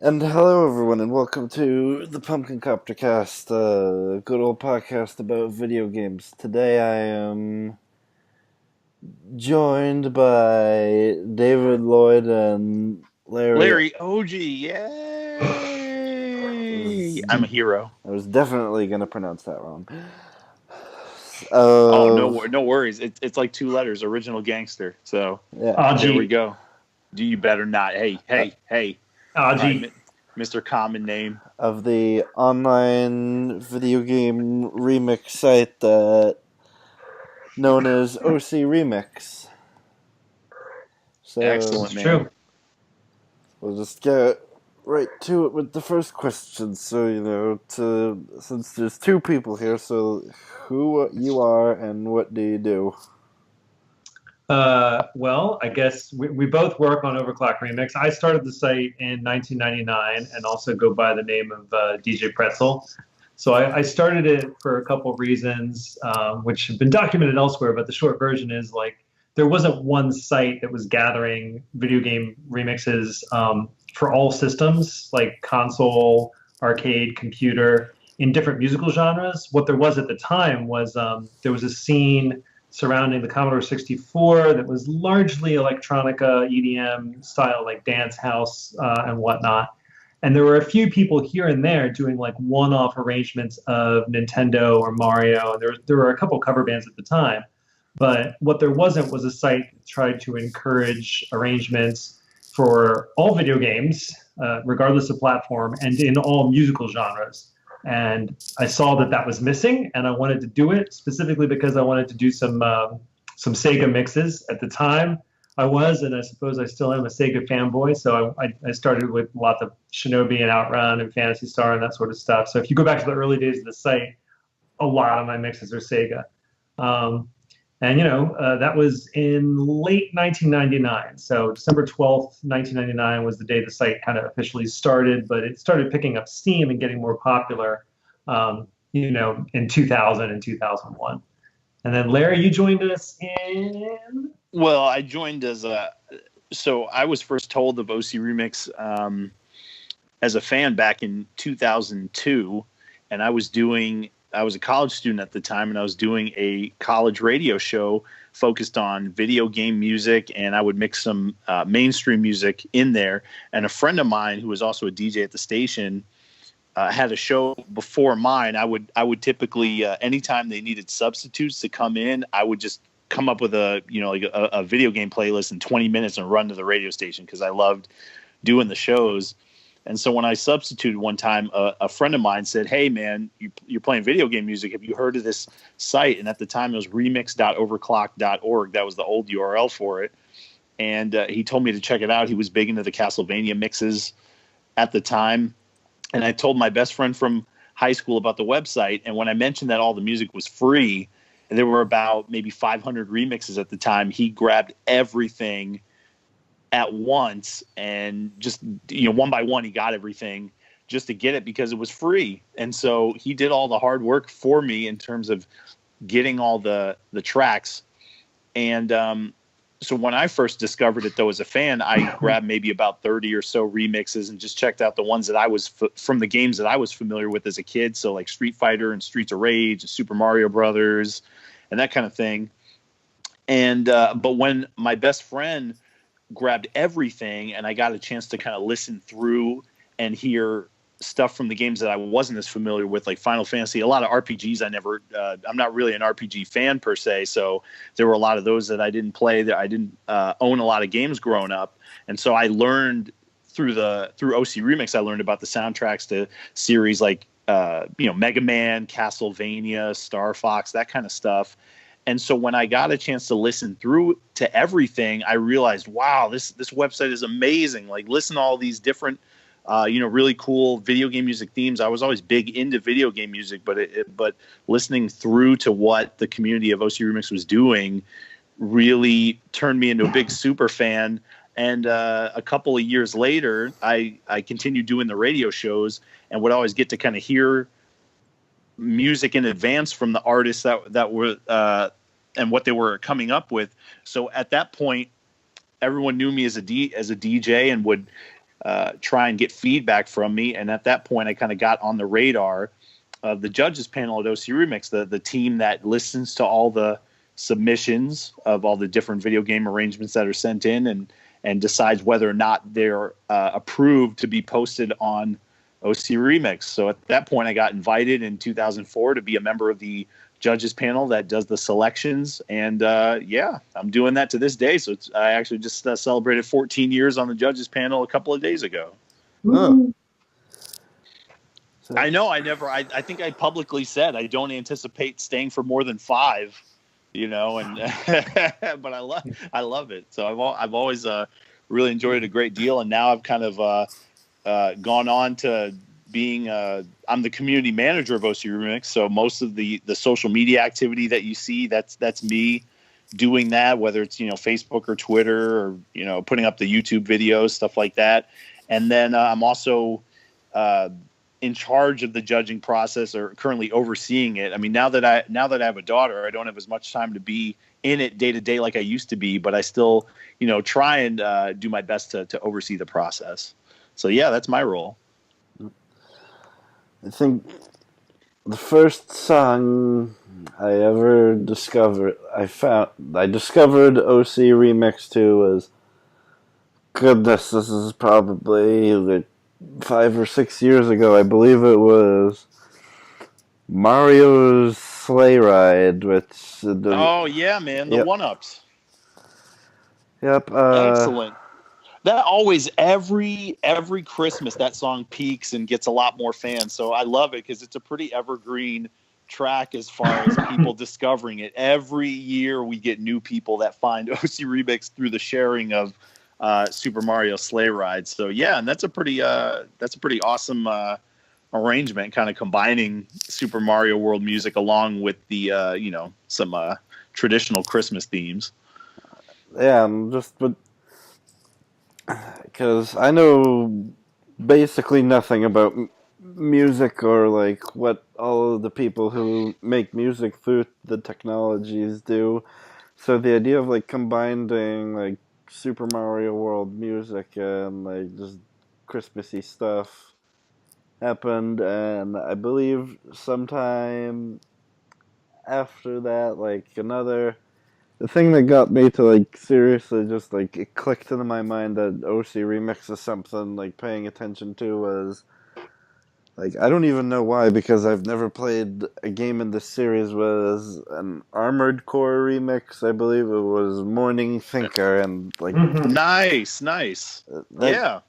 And hello, everyone, and welcome to the Pumpkin Copter Cast, a good old podcast about video games. Today I am joined by David, Lloyd, and Larry. Larry OG, yay! I'm a hero. I was definitely going to pronounce that wrong. Oh, Of, no worries. It's like two letters, original gangster. So yeah, there we Aji, go. Do you better not? Hey, uh, hey, hey! All right, Aji. Mr. Common Name. of the online video game remix site known as OC Remix. So, Excellent, It's man. true. we'll just get right to it with the first question. So, since there's two people here, so who you are and what do you do? Well, I guess we both work on Overclock Remix. I started the site in 1999 and also go by the name of DJ Pretzel. So I started it for a couple of reasons, which have been documented elsewhere, but the short version is like there wasn't one site that was gathering video game remixes for all systems, like console, arcade, computer, in different musical genres. What there was at the time was there was a scene surrounding the Commodore 64 that was largely electronica, EDM style, like dance house and whatnot. And there were a few people here and there doing like one-off arrangements of Nintendo or Mario. And there were a couple cover bands at the time. But what there wasn't was a site that tried to encourage arrangements for all video games, regardless of platform, and in all musical genres. And I saw that that was missing, and I wanted to do it specifically because I wanted to do some Sega mixes at the time. I was, and I suppose I still am a Sega fanboy. So I started with lots of Shinobi and Outrun and Fantasy Star and that sort of stuff. So if you go back to the early days of the site, a lot of my mixes are Sega. Um, that was in late 1999. So December 12th, 1999 was the day the site kind of officially started, but it started picking up steam and getting more popular, in 2000 and 2001. And then Larry, you joined us in. Well, I joined as a. So I was first told of OC Remix as a fan back in 2002, and I was a college student at the time, and I was doing a college radio show focused on video game music, and I would mix some mainstream music in there. And a friend of mine who was also a DJ at the station had a show before mine. I would typically anytime they needed substitutes to come in, I would just come up with a video game playlist in 20 minutes and run to the radio station because I loved doing the shows. And so when I substituted one time, a friend of mine said, "Hey, man, you're playing video game music. Have you heard of this site?" And at the time, it was remix.overclock.org. That was the old URL for it. And he told me to check it out. He was big into the Castlevania mixes at the time. And I told my best friend from high school about the website. And when I mentioned that all the music was free, and there were about maybe 500 remixes at the time, he grabbed everything at once and just one by one he got everything just to get it because it was free. And so he did all the hard work for me in terms of getting all the tracks. And so when I first discovered it though as a fan, I grabbed maybe about 30 or so remixes and just checked out the ones that I was from the games that I was familiar with as a kid, so like Street Fighter and Streets of Rage and Super Mario Brothers and that kind of thing. And but when my best friend grabbed everything and I got a chance to kind of listen through and hear stuff from the games that I wasn't as familiar with, like Final Fantasy, a lot of RPGs I'm not really an RPG fan per se. So there were a lot of those that I didn't play, that I didn't own a lot of games growing up. And so I learned through OC Remix, I learned about the soundtracks to series like, Mega Man, Castlevania, Star Fox, that kind of stuff. And so when I got a chance to listen through to everything, I realized, wow, this website is amazing. Like, listen to all these different, really cool video game music themes. I was always big into video game music, but listening through to what the community of OC Remix was doing really turned me into a big super fan. And a couple of years later, I continued doing the radio shows and would always get to kind of hear music in advance from the artists that were and what they were coming up with. So at that point, everyone knew me as a DJ and would try and get feedback from me. And at that point, I kind of got on the radar of the judges panel at OC Remix, the team that listens to all the submissions of all the different video game arrangements that are sent in and decides whether or not they're approved to be posted on OC Remix. So at that point, I got invited in 2004 to be a member of the judges panel that does the selections. And yeah, I'm doing that to this day. So I actually just celebrated 14 years on the judges panel a couple of days ago. Oh. I know. I think I publicly said I don't anticipate staying for more than 5, you know, and but I love it. So I've always really enjoyed it a great deal. And now I've kind of gone on to being I'm the community manager of OC Remix. So most of the social media activity that you see, that's me doing that, whether it's, you know, Facebook or Twitter or, you know, putting up the YouTube videos, stuff like that. And then I'm also in charge of the judging process, or currently overseeing it. I mean, now that I have a daughter, I don't have as much time to be in it day to day like I used to be, but I still, you know, try and do my best to oversee the process. So yeah, that's my role. I think the first song I ever discovered, I discovered OC Remix 2 was, goodness, this is probably like 5 or 6 years ago. I believe it was Mario's Sleigh Ride, which... Oh, yeah, man, the one-ups. Yep. Excellent. That always, every Christmas, that song peaks and gets a lot more fans. So I love it because it's a pretty evergreen track as far as people discovering it. Every year we get new people that find OC Remix through the sharing of Super Mario Sleigh Ride. So yeah, and that's a pretty awesome arrangement, kind of combining Super Mario World music along with the you know, some traditional Christmas themes. Yeah, because I know basically nothing about music or like what all of the people who make music through the technologies do. So the idea of like combining like Super Mario World music and like just Christmassy stuff happened, and I believe sometime after that, like the thing that got me to like seriously just like it clicked into my mind that OC Remix is something like paying attention to was like, I don't even know why, because I've never played a game in this series, was an Armored Core remix. I believe it was Morning Thinker, and like Nice. Yeah.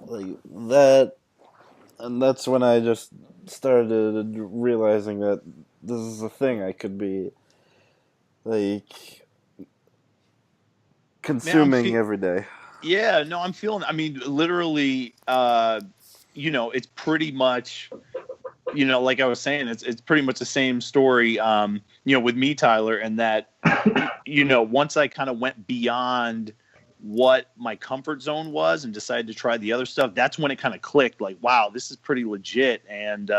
Like that, and that's when I just started realizing that this is a thing I could be like consuming every day. Yeah, no, I'm feeling, I mean, literally, you know, it's pretty much, you know, like I was saying, it's pretty much the same story, you know, with me, Tyler, and that, you know, once I kind of went beyond what my comfort zone was and decided to try the other stuff, that's when it kind of clicked, like, wow, this is pretty legit. And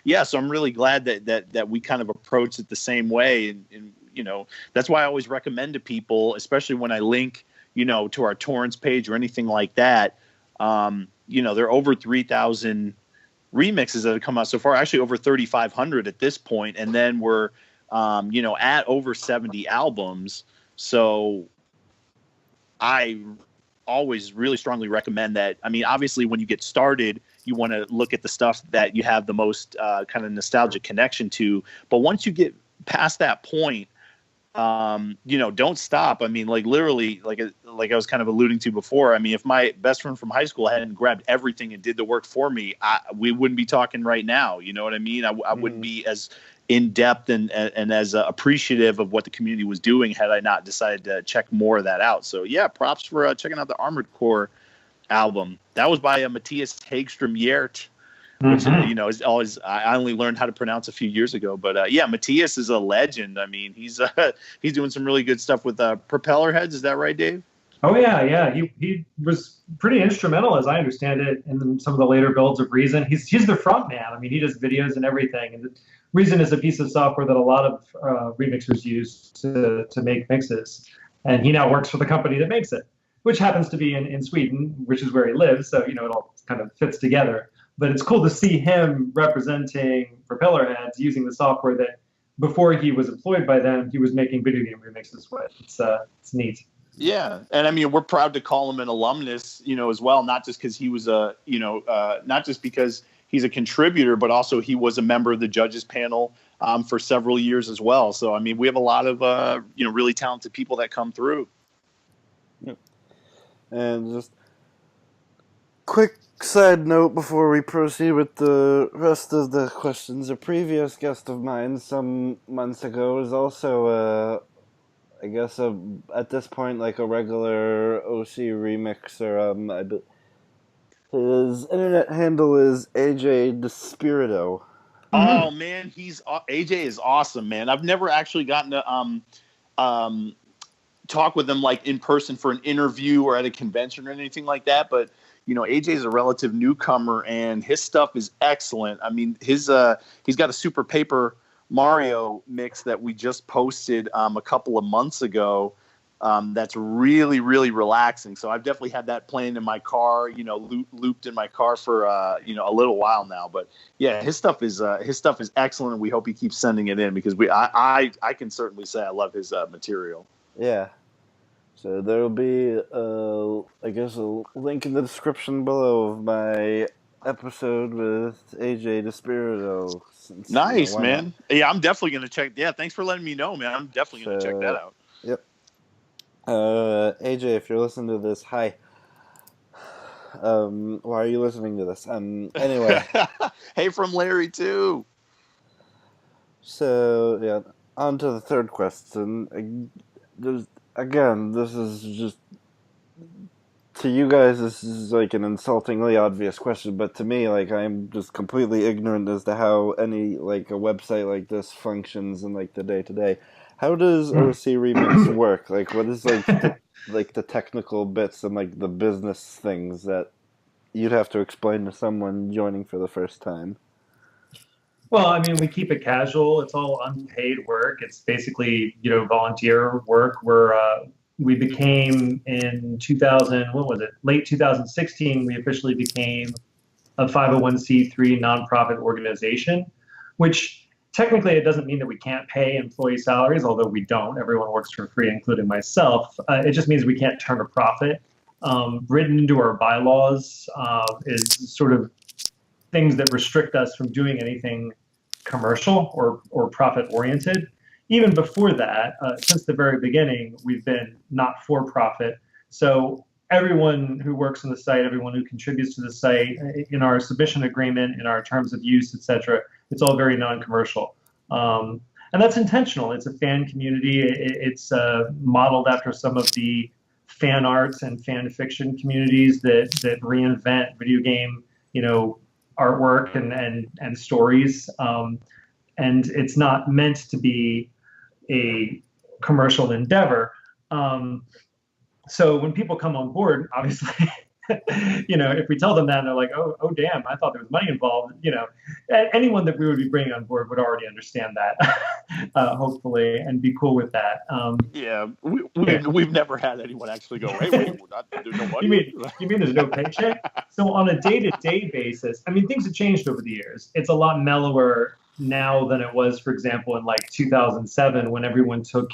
yeah, so I'm really glad that we kind of approached it the same way. And you know, that's why I always recommend to people, especially when I link, you know, to our torrents page or anything like that. You know, there are over 3,000 remixes that have come out so far, actually over 3,500 at this point. And then we're, you know, at over 70 albums. So I always really strongly recommend that. I mean, obviously when you get started, you want to look at the stuff that you have the most kind of nostalgic connection to. But once you get past that point, you know, don't stop. I mean, like literally, like I was kind of alluding to before. I mean, if my best friend from high school hadn't grabbed everything and did the work for me, we wouldn't be talking right now. You know what I mean? I wouldn't be as in depth and as appreciative of what the community was doing had I not decided to check more of that out. So yeah, props for checking out the Armored Core album. That was by Matthias Hagstrom Yert, which, you know, is always, I only learned how to pronounce a few years ago. But yeah, Matthias is a legend. I mean, he's doing some really good stuff with Propeller Heads. Is that right, Dave? Oh yeah. He was pretty instrumental, as I understand it, in some of the later builds of Reason. He's the front man. I mean, he does videos and everything. And Reason is a piece of software that a lot of remixers use to make mixes. And he now works for the company that makes it. which happens to be in Sweden, which is where he lives. So, it all kind of fits together. But it's cool to see him representing Propellerheads using the software that before he was employed by them, he was making video game remixes with. It's neat. Yeah, and I mean, we're proud to call him an alumnus, as well, not just because he was not just because he's a contributor, but also he was a member of the judges panel for several years as well. So, I mean, we have a lot of, really talented people that come through. Yep. And just quick side note before we proceed with the rest of the questions. A previous guest of mine some months ago is also I guess at this point like a regular OC remixer. His internet handle is AJ Despirito. Oh man, AJ is awesome, man. I've never actually gotten to talk with him like in person for an interview or at a convention or anything like that, but AJ is a relative newcomer and his stuff is excellent. I mean, he's got a Super Paper Mario mix that we just posted a couple of months ago. That's really, really relaxing. So I've definitely had that playing in my car, looped in my car for a little while now. But yeah, his stuff is excellent, and we hope he keeps sending it in because I can certainly say I love his material. Yeah. So there will be, I guess, a link in the description below of my episode with AJ Despirito. Nice, man. Yeah, I'm definitely going to check. Yeah, thanks for letting me know, man. I'm definitely going to check that out. Yep. AJ, if you're listening to this, hi. Why are you listening to this? Anyway. Hey, from Larry, too. So, yeah, on to the third question. Again, this is just, to you guys, this is like an insultingly obvious question, but to me, like, I'm just completely ignorant as to how any, like, a website like this functions in, like, the day-to-day. How does OC Remix work? Like, what is, like, the technical bits and, like, the business things that you'd have to explain to someone joining for the first time? Well, I mean, we keep it casual. It's all unpaid work. It's basically, volunteer work. We became in 2000, what was it? Late 2016, we officially became a 501c3 nonprofit organization, which technically it doesn't mean that we can't pay employee salaries, although we don't. Everyone works for free, including myself. It just means we can't turn a profit. Written into our bylaws is sort of things that restrict us from doing anything commercial or profit oriented. Even before that, since the very beginning, we've been not for profit. So everyone who works on the site, everyone who contributes to the site, in our submission agreement, in our terms of use, etc., it's all very non-commercial. And that's intentional. It's a fan community. It's modeled after some of the fan arts and fan fiction communities that reinvent video game, artwork and stories, and it's not meant to be a commercial endeavor. So when people come on board, obviously, if we tell them that and they're like, oh damn, I thought there was money involved, anyone that we would be bringing on board would already understand that, hopefully, and be cool with that. Yeah, we've never had anyone actually go, hey, wait, there's no money. You mean there's no paycheck? So on a day-to-day basis, I mean, things have changed over the years. It's a lot mellower now than it was, for example, in like 2007 when everyone took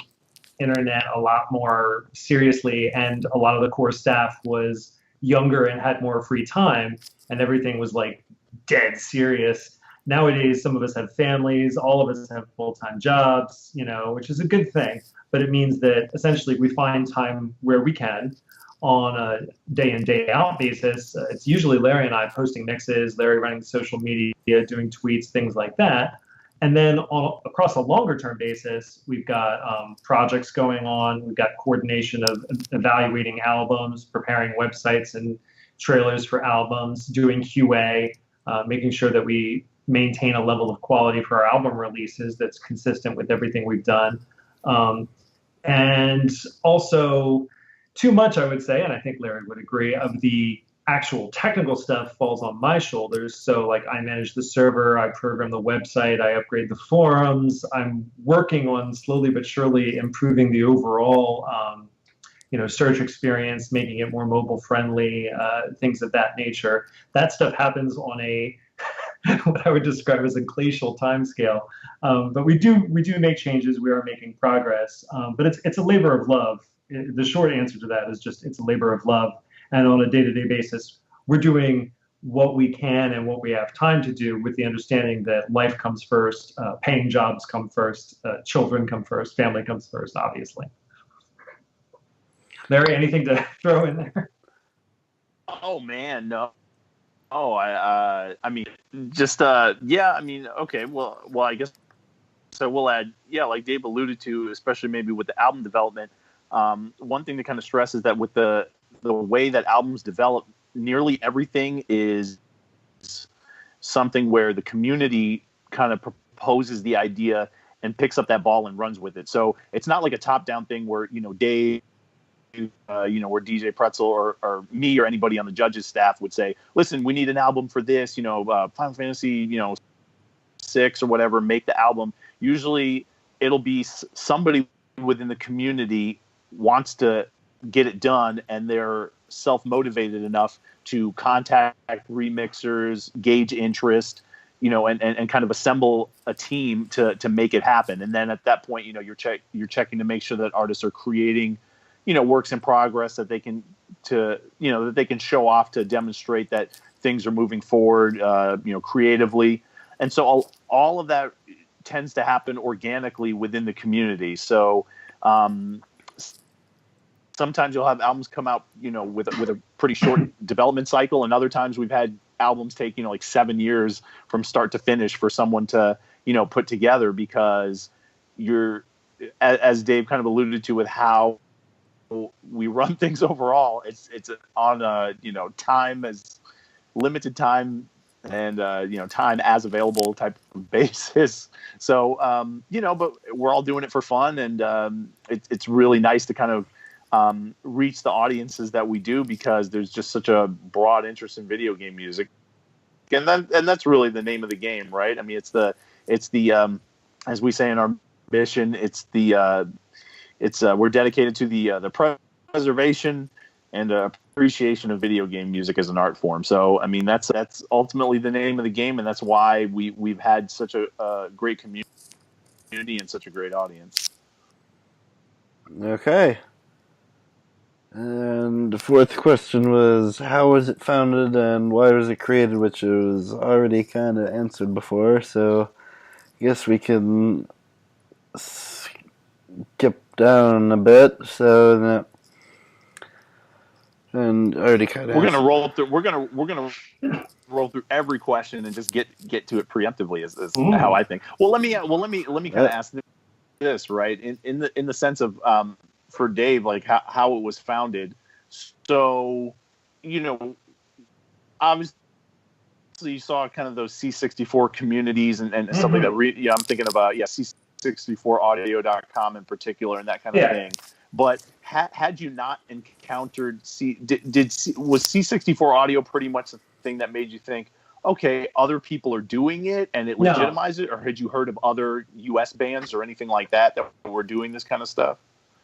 internet a lot more seriously and a lot of the core staff was younger and had more free time and everything was like dead serious. Nowadays, some of us have families, all of us have full-time jobs, which is a good thing. But it means that essentially we find time where we can on a day in, day out basis. It's usually Larry and I posting mixes, Larry running social media, doing tweets, things like that. And then across a longer term basis, we've got projects going on. We've got coordination of evaluating albums, preparing websites and trailers for albums, doing QA, making sure that we maintain a level of quality for our album releases that's consistent with everything we've done. And also too much, I would say, and I think Larry would agree, of the actual technical stuff falls on my shoulders. So like I manage the server, I program the website, I upgrade the forums. I'm working on slowly but surely improving the overall search experience, making it more mobile friendly, things of that nature. That stuff happens on a what I would describe as a glacial timescale. But we do make changes. We are making progress, but it's a labor of love. The short answer to that is just it's a labor of love, and on a day-to-day basis, we're doing what we can and what we have time to do with the understanding that life comes first, paying jobs come first, children come first, family comes first, obviously. Larry, anything to throw in there? Oh man, no. Oh, I mean, just yeah. I mean, okay. Well, I guess so. We'll add, yeah, like Dave alluded to, especially maybe with the album development. One thing to kind of stress is that with the way that albums develop, nearly everything is something where the community kind of proposes the idea and picks up that ball and runs with it. So it's not like a top-down thing where Dave, where DJ Pretzel or me or anybody on the judges staff would say, listen, we need an album for this, Final Fantasy, 6 or whatever, make the album. Usually it'll be somebody within the community wants to get it done, and they're self-motivated enough to contact remixers, gauge interest, and kind of assemble a team to make it happen. And then at that point, you're checking to make sure that artists are creating works in progress that they can that they can show off to demonstrate that things are moving forward, creatively. And so all of that tends to happen organically within the community. So sometimes you'll have albums come out, with a pretty short development cycle, and other times we've had albums take, like 7 years from start to finish for someone to, put together, because as Dave kind of alluded to with how we run things overall, it's on a time as limited time and time as available type of basis. So but we're all doing it for fun, and it's really nice to kind of reach the audiences that we do, because there's just such a broad interest in video game music, and that's really the name of the game, right? I mean, it's the as we say in our mission, we're dedicated to the preservation and appreciation of video game music as an art form. So, I mean, that's ultimately the name of the game, and that's why we've had such a great community and such a great audience. Okay. And the fourth question was, how was it founded and why was it created, which was already kind of answered before. So I guess we can skip down a bit. So that, and already kind of we're gonna roll through every question and just get to it preemptively is how I think. Well, let me kind of ask this, right? In the sense of for Dave, like how it was founded. So, obviously you saw kind of those C64 communities and stuff like that. I'm thinking about C64audio.com in particular and that kind of thing. But had you not encountered was C64 audio pretty much the thing that made you think, okay, other people are doing it and it legitimized it, or had you heard of other US bands or anything like that were doing this kind of stuff?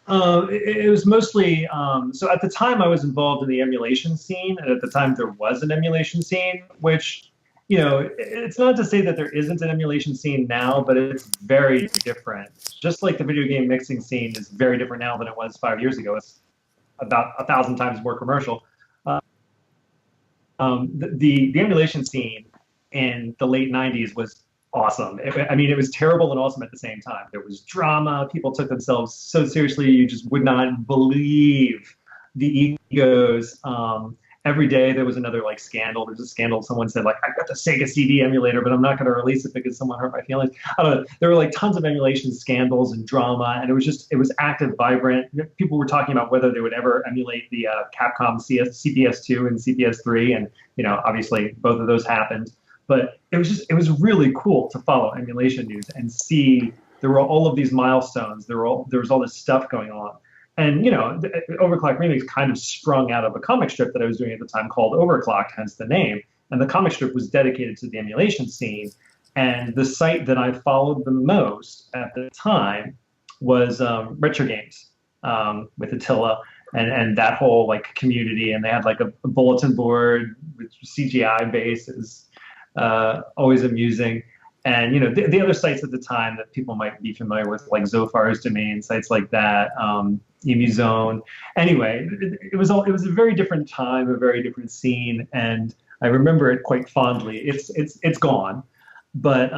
It was mostly, so at the time I was involved in the emulation scene, and at the time there was an emulation scene, which, it's not to say that there isn't an emulation scene now, but it's very different. Just like the video game mixing scene is very different now than it was 5 years ago. It's about 1,000 times more commercial. The emulation scene in the late 90s was awesome. It was terrible and awesome at the same time. There was drama. People took themselves so seriously. You just would not believe the egos. Every day there was another scandal. There's a scandal. Someone said I've got the Sega CD emulator, but I'm not going to release it because someone hurt my feelings. I don't know. There were tons of emulation scandals and drama, and it was active, vibrant. People were talking about whether they would ever emulate the Capcom CPS2 and CPS3, and obviously both of those happened. But it was really cool to follow emulation news and see there were all of these milestones. There was all this stuff going on. And, Overclock Remix kind of sprung out of a comic strip that I was doing at the time called Overclocked, hence the name. And the comic strip was dedicated to the emulation scene. And the site that I followed the most at the time was Retro Games with Attila. and that whole like community, and they had like a bulletin board with CGI bases, always amusing. And the other sites at the time that people might be familiar with, like Zophar's Domain, sites like that, Emu Zone. Anyway, it was a very different time, a very different scene, and I remember it quite fondly. It's gone, but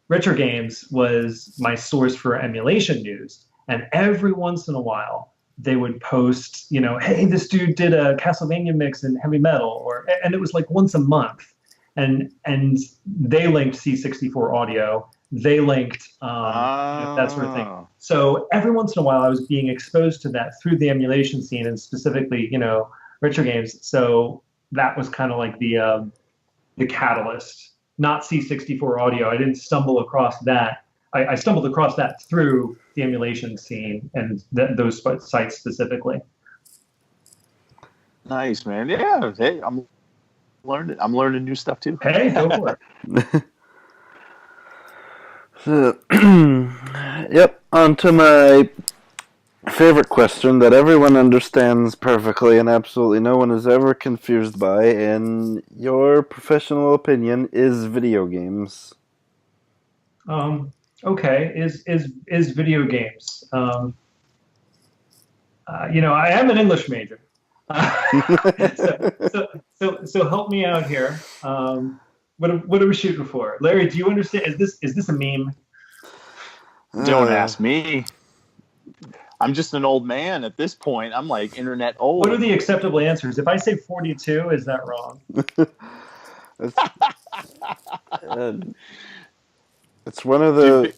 Retro Games was my source for emulation news, and every once in a while they would post, hey, this dude did a Castlevania mix in heavy metal, and it was like once a month, and they linked C64 audio, they linked that sort of thing. So every once in a while I was being exposed to that through the emulation scene, and specifically, Retro Games. So that was kind of like the catalyst, not C64 audio. I didn't stumble across that. I stumbled across that through the emulation scene and those sites specifically. Nice, man. Yeah, hey, I'm learning new stuff too. Hey, go for it. So, yep, on to my favorite question that everyone understands perfectly and absolutely no one is ever confused by. In your professional opinion, is video games? Okay, is video games? I am an English major, so help me out here. What are we shooting for, Larry? Do you understand? Is this a meme? Don't ask me. I'm just an old man at this point. I'm like internet old. What are the acceptable answers? If I say 42, is that wrong? It's one of the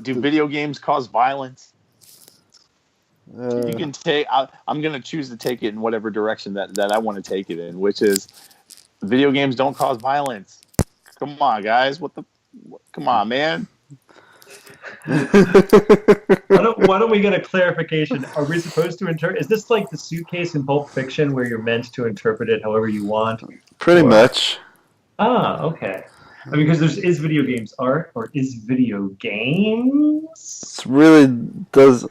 Do video games cause violence? You can take. I'm going to choose to take it in whatever direction that I want to take it in, which is video games don't cause violence. Come on, guys. Come on, man. Why don't we get a clarification? Are we supposed to interpret? Is this like the suitcase in Pulp Fiction where you're meant to interpret it however you want? Pretty much. Ah, okay. I mean, because is video games art or is video games? It really does.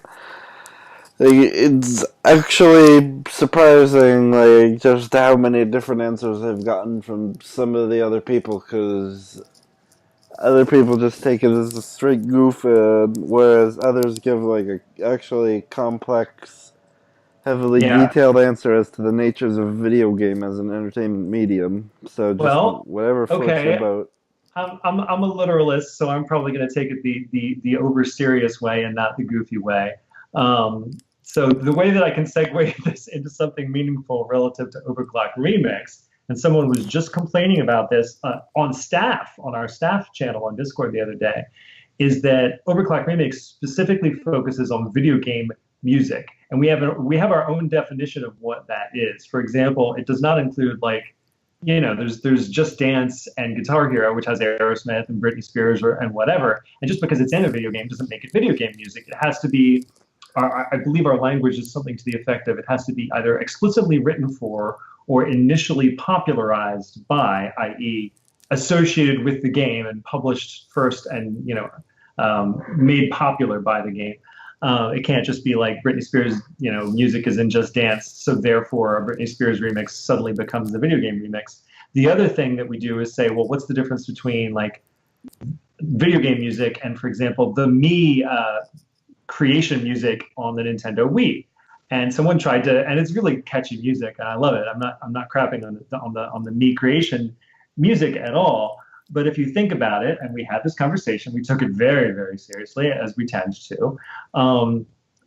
It's actually surprising, like, just how many different answers I've gotten from some of the other people, because other people just take it as a straight goof, whereas others give, like, a actually complex, heavily detailed answer as to the natures of video game as an entertainment medium. So just whatever floats your boat. I'm a literalist, so I'm probably going to take it the over serious way and not the goofy way. So the way that I can segue this into something meaningful relative to Overclock Remix, and someone was just complaining about this on our staff channel on Discord the other day, is that Overclock Remix specifically focuses on video game music, and we have our own definition of what that is. For example, it does not include there's Just Dance and Guitar Hero, which has Aerosmith and Britney Spears and whatever. And just because it's in a video game doesn't make it video game music. It has to be, I believe our language is something to the effect of, it has to be either explicitly written for or initially popularized by, i.e. associated with the game and published first and, made popular by the game. It can't just be like Britney Spears, music is in Just Dance, so therefore a Britney Spears remix suddenly becomes the video game remix. The other thing that we do is say, well, what's the difference between like video game music and, for example, the Me creation music on the Nintendo Wii? And someone tried to, and it's really catchy music, and I love it. I'm not crapping on the Me creation music at all. But if you think about it, and we had this conversation, we took it very, very seriously, as we tend to.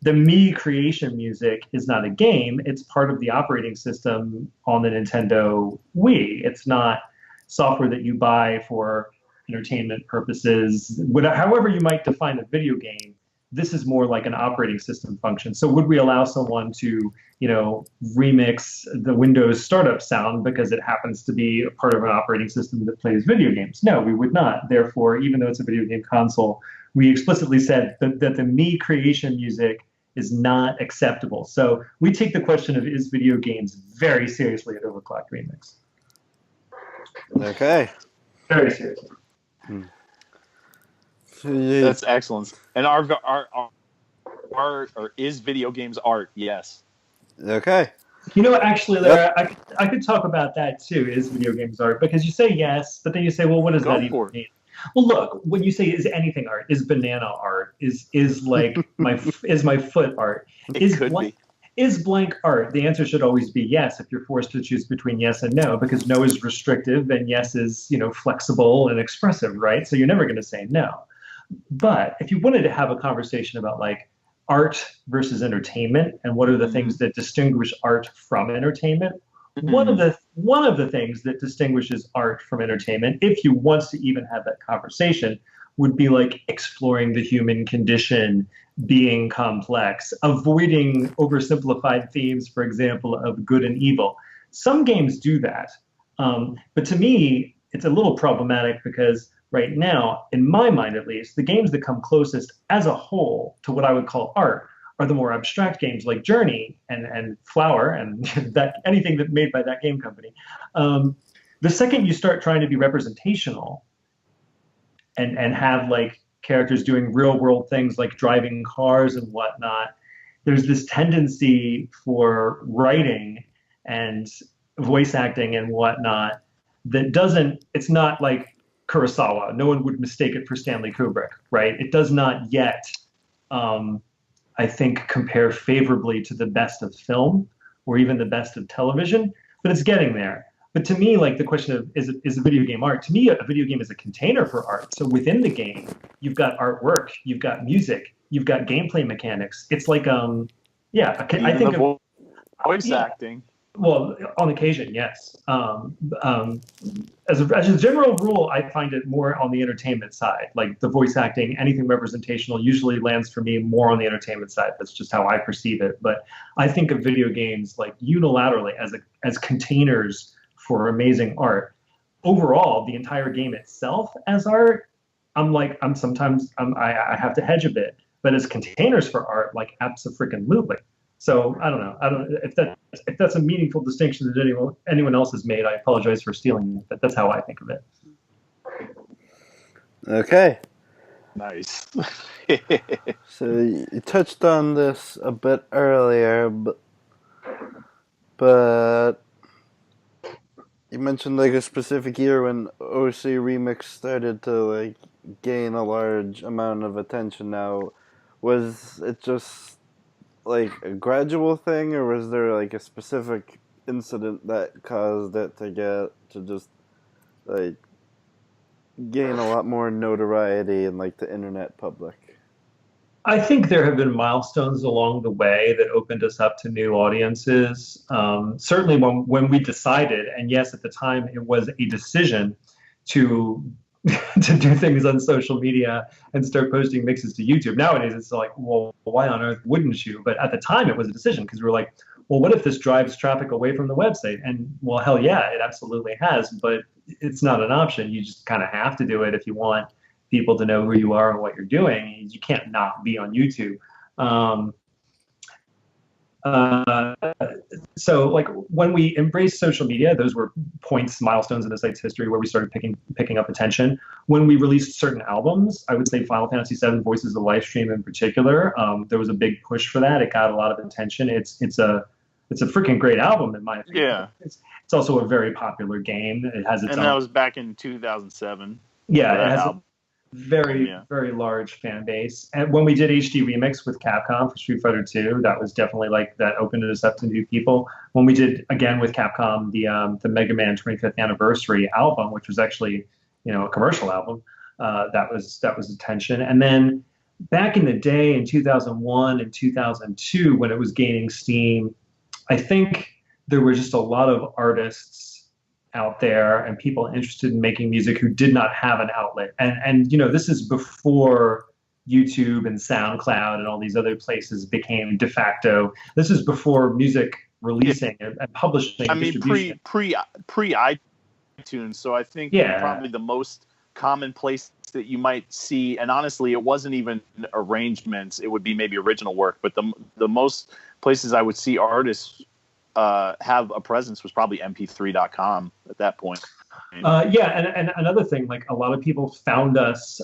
The Me creation music is not a game. It's part of the operating system on the Nintendo Wii. It's not software that you buy for entertainment purposes. However you might define a video game, this is more like an operating system function. So would we allow someone to, remix the Windows startup sound because it happens to be a part of an operating system that plays video games? No, we would not. Therefore, even though it's a video game console, we explicitly said that the Me creation music is not acceptable. So we take the question of is video games very seriously at Overclock Remix. Okay. Very seriously. That's excellent. And our art, or is video games art? Yes. Okay. You know, actually, Yep. Lara, I could talk about that too. Is video games art? Because you say yes, but then you say, well, what does that Go even for it. mean? Well, look, when you say is anything art, is banana art, is like is my foot art, It is could blank be. is blank art? The answer should always be yes if you're forced to choose between yes and no, because no is restrictive and yes is, flexible and expressive, right? So you're never going to say no. But if you wanted to have a conversation about like art versus entertainment and what are the Mm-hmm. things that distinguish art from entertainment, Mm-hmm. one of the things that distinguishes art from entertainment, if you want to even have that conversation, would be like exploring the human condition, being complex, avoiding oversimplified themes, for example, of good and evil. Some games do that, but to me, it's a little problematic because right now, in my mind at least, the games that come closest as a whole to what I would call art are the more abstract games like Journey and Flower and that anything that made by that game company. Um, the second you start trying to be representational and have like characters doing real world things like driving cars and whatnot, there's this tendency for writing and voice acting and whatnot that doesn't, it's not like Kurosawa. No one would mistake it for Stanley Kubrick, right? It does not yet, um, I think, compare favorably to the best of film or even the best of television, but it's getting there. But to me, like the question of is a video game art? To me, a video game is a container for art. So within the game, you've got artwork, you've got music, you've got gameplay mechanics. It's like, yeah, I Even the think of voice yeah. acting. Well, on occasion, yes. As a general rule, I find it more on the entertainment side. Like the voice acting, anything representational usually lands for me more on the entertainment side. That's just how I perceive it. But I think of video games like unilaterally as containers for amazing art. Overall, the entire game itself as art, I'm sometimes I have to hedge a bit. But as containers for art, like abso-freaking-lutely. So I don't know. I don't if that's a meaningful distinction that anyone else has made. I apologize for stealing it, but that's how I think of it. Okay. Nice. So you touched on this a bit earlier, but you mentioned like a specific year when OC Remix started to like gain a large amount of attention. Now, was it just like a gradual thing, or was there like a specific incident that caused it to get to just like gain a lot more notoriety in like the internet public? I think there have been milestones along the way that opened us up to new audiences. Certainly, when we decided, and yes, at the time it was a decision to to do things on social media and start posting mixes to YouTube. Nowadays, it's like, well, why on earth wouldn't you? But at the time, it was a decision because we were like, well, what if this drives traffic away from the website? And well, hell yeah, it absolutely has. But it's not an option. You just kind of have to do it if you want people to know who you are and what you're doing. You can't not be on YouTube. Um, uh, so like when we embraced social media, those were points, milestones in the site's history where we started picking up attention. When we released certain albums, I would say Final Fantasy VII Voices of Lifestream in particular, there was a big push for that. It got a lot of attention. It's a freaking great album in my opinion. Yeah. It's also a very popular game. It has its And own. that was back in 2007 Yeah, for it that has album. very, Yeah. very large fan base. And when we did HD Remix with Capcom for Street Fighter 2, that was definitely like that opened us up to new people. When we did again with Capcom the Mega Man 25th anniversary album, which was actually a commercial album, that was attention. And then back in the day in 2001 and 2002 when it was gaining steam, I think there were just a lot of artists out there and people interested in making music who did not have an outlet. And this is before YouTube and SoundCloud and all these other places became de facto. This is before music releasing and publishing I and mean, distribution. pre iTunes. So I think Yeah. probably the most common place that you might see, and honestly, it wasn't even arrangements. It would be maybe original work, but the most places I would see artists have a presence was probably mp3.com at that point. Yeah, and another thing, like a lot of people found us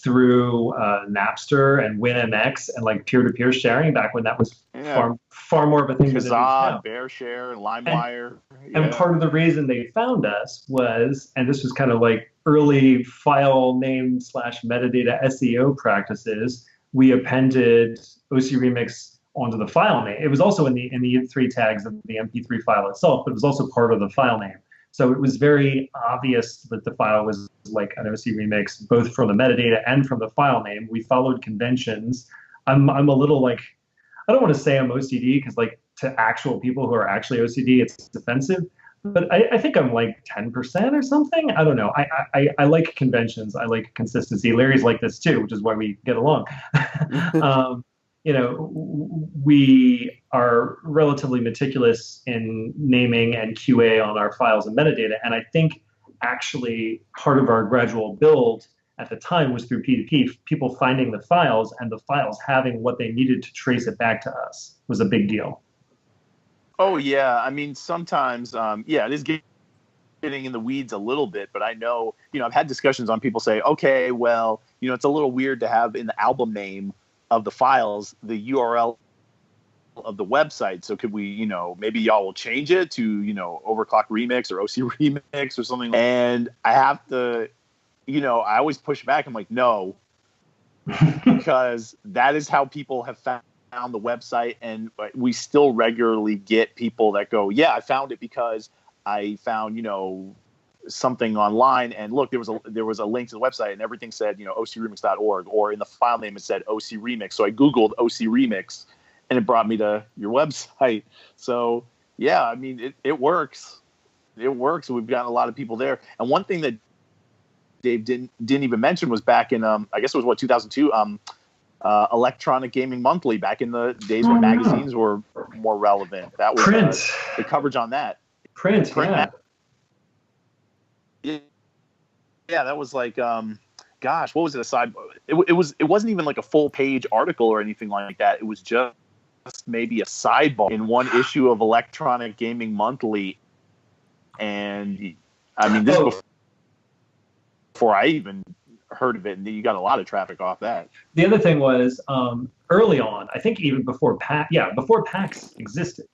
through Napster and WinMX and like peer-to-peer sharing back when that was Yeah, far more of a thing than it is Kazaa now. and BearShare and And LimeWire. and Yeah. part of the reason they found us was, and this was kind of like early file name slash metadata SEO practices, we appended OC Remix onto the file name. It was also in the three tags of the MP3 file itself, but it was also part of the file name. So it was very obvious that the file was like an OC Remix, both from the metadata and from the file name. We followed conventions. I'm a little like, I don't want to say I'm OCD because like to actual people who are actually OCD, it's offensive. But I think I'm like 10% or something. I don't know. I like conventions. I like consistency. Larry's like this too, which is why we get along. um, we are relatively meticulous in naming and QA on our files and metadata. And I think actually part of our gradual build at the time was through P2P, people finding the files and the files having what they needed to trace it back to us was a big deal. Oh yeah, I mean sometimes, yeah, it is getting in the weeds a little bit, but I know, I've had discussions on people say, okay, well, it's a little weird to have in the album name of the files the URL of the website. So could we, maybe y'all will change it to, Overclock Remix or OC Remix or something. And I have to, I always push back. I'm like, no, because that is how people have found the website, and we still regularly get people that go, yeah, I found it because I found something online, and look, there was a link to the website and everything said ocremix.org, or in the file name it said OC Remix, so I googled OC Remix and it brought me to your website. So yeah, I mean it works. We've gotten a lot of people there. And one thing that Dave didn't even mention was back in I guess it was 2002, Electronic Gaming Monthly, back in the days when magazines were more relevant. That was Print. the coverage on that. Print, Print yeah. Yeah, that was like gosh, what was it, it wasn't even like a full page article or anything like that. It was just maybe a sidebar in one issue of Electronic Gaming Monthly. And I mean, this is before I even heard of it, and you got a lot of traffic off that. The other thing was early on, I think even before before PAX existed,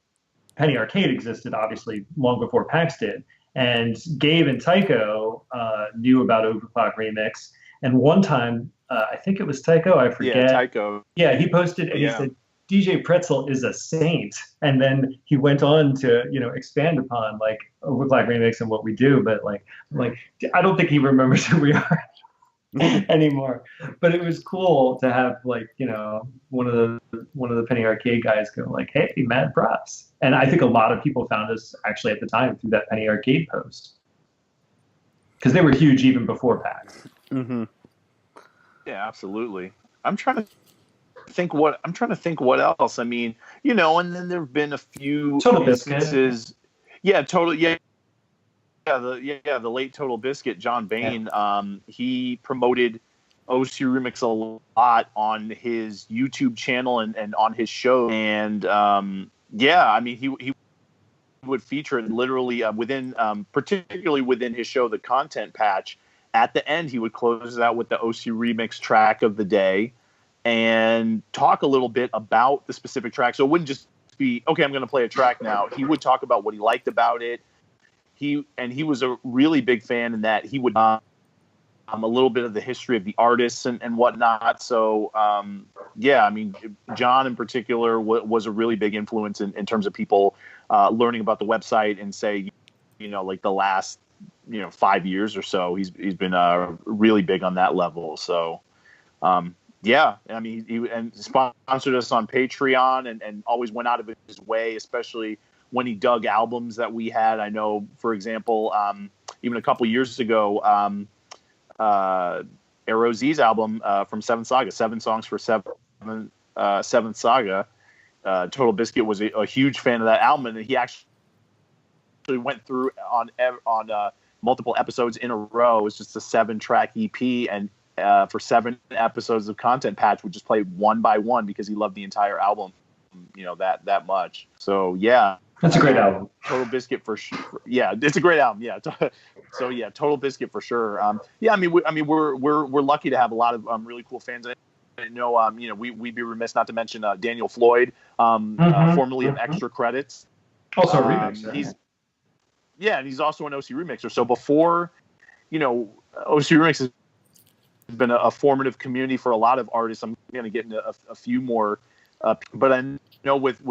Penny Arcade existed, obviously long before PAX did. And Gabe and Tycho knew about Overclock Remix. And one time, I think it was Tycho, I forget. Yeah, Tycho. Yeah, he posted and he said, DJ Pretzel is a saint. And then he went on to, expand upon like Overclock Remix and what we do. But like, I don't think he remembers who we are anymore. But it was cool to have like, one of the Penny Arcade guys go like, hey, mad props. And I think a lot of people found us actually at the time through that Penny Arcade post, because they were huge even before PAX. Mm-hmm. Yeah, absolutely. I'm trying to think what else. I mean, and then there've been a few Total instances. Biscuit. Yeah, totally. Yeah. The late Total Biscuit, John Bain, he promoted OC Remix a lot on his YouTube channel and on his show. And I mean, he would feature it literally within, particularly within his show, The Content Patch. At the end, he would close it out with the OC Remix track of the day and talk a little bit about the specific track. So it wouldn't just be, okay, I'm going to play a track now. He would talk about what he liked about it. He was a really big fan in that he would a little bit of the history of the artists and whatnot. So, I mean, John in particular was a really big influence in terms of people learning about the website, and say, like the last, 5 years or so, he's been really big on that level. So, I mean, he sponsored us on Patreon and always went out of his way, especially when he dug albums that we had. I know, for example, even a couple years ago, Aero-Z's album from Seventh Saga, 7 songs for Seventh Saga. Total Biscuit was a huge fan of that album, and he actually went through on multiple episodes in a row. It was just a 7-track EP, and for 7 episodes of Content Patch would just play one by one because he loved the entire album, that much. So yeah. That's a great album. Total Biscuit for sure. Yeah, it's a great album. Yeah. So yeah, Total Biscuit for sure. Yeah, we're lucky to have a lot of really cool fans. I know, we'd be remiss not to mention Daniel Floyd, formerly of Extra Credits. Also a remixer. And he's also an OC remixer. So before, OC Remix has been a formative community for a lot of artists. I'm going to get into a few more, but I know with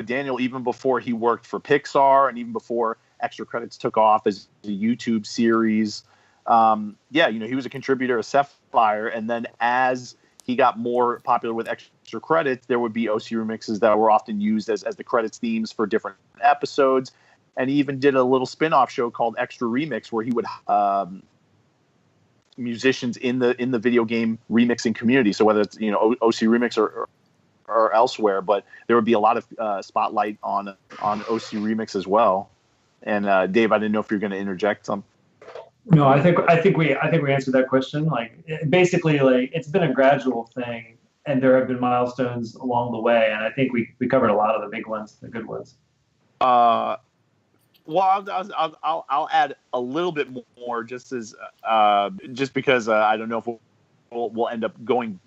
Daniel, even before he worked for Pixar and even before Extra Credits took off as a YouTube series, he was a contributor of Sapphire, and then as he got more popular with Extra Credits, there would be OC remixes that were often used as the credits themes for different episodes. And he even did a little spin-off show called Extra Remix, where he would musicians in the video game remixing community. So whether it's OC Remix or elsewhere, but there would be a lot of spotlight on OC Remix as well. And Dave, I didn't know if you're going to interject some. No, I think we answered that question. Basically, it's been a gradual thing, and there have been milestones along the way. And I think we covered a lot of the big ones, the good ones. Well, I'll add a little bit more, just because I don't know if we'll end up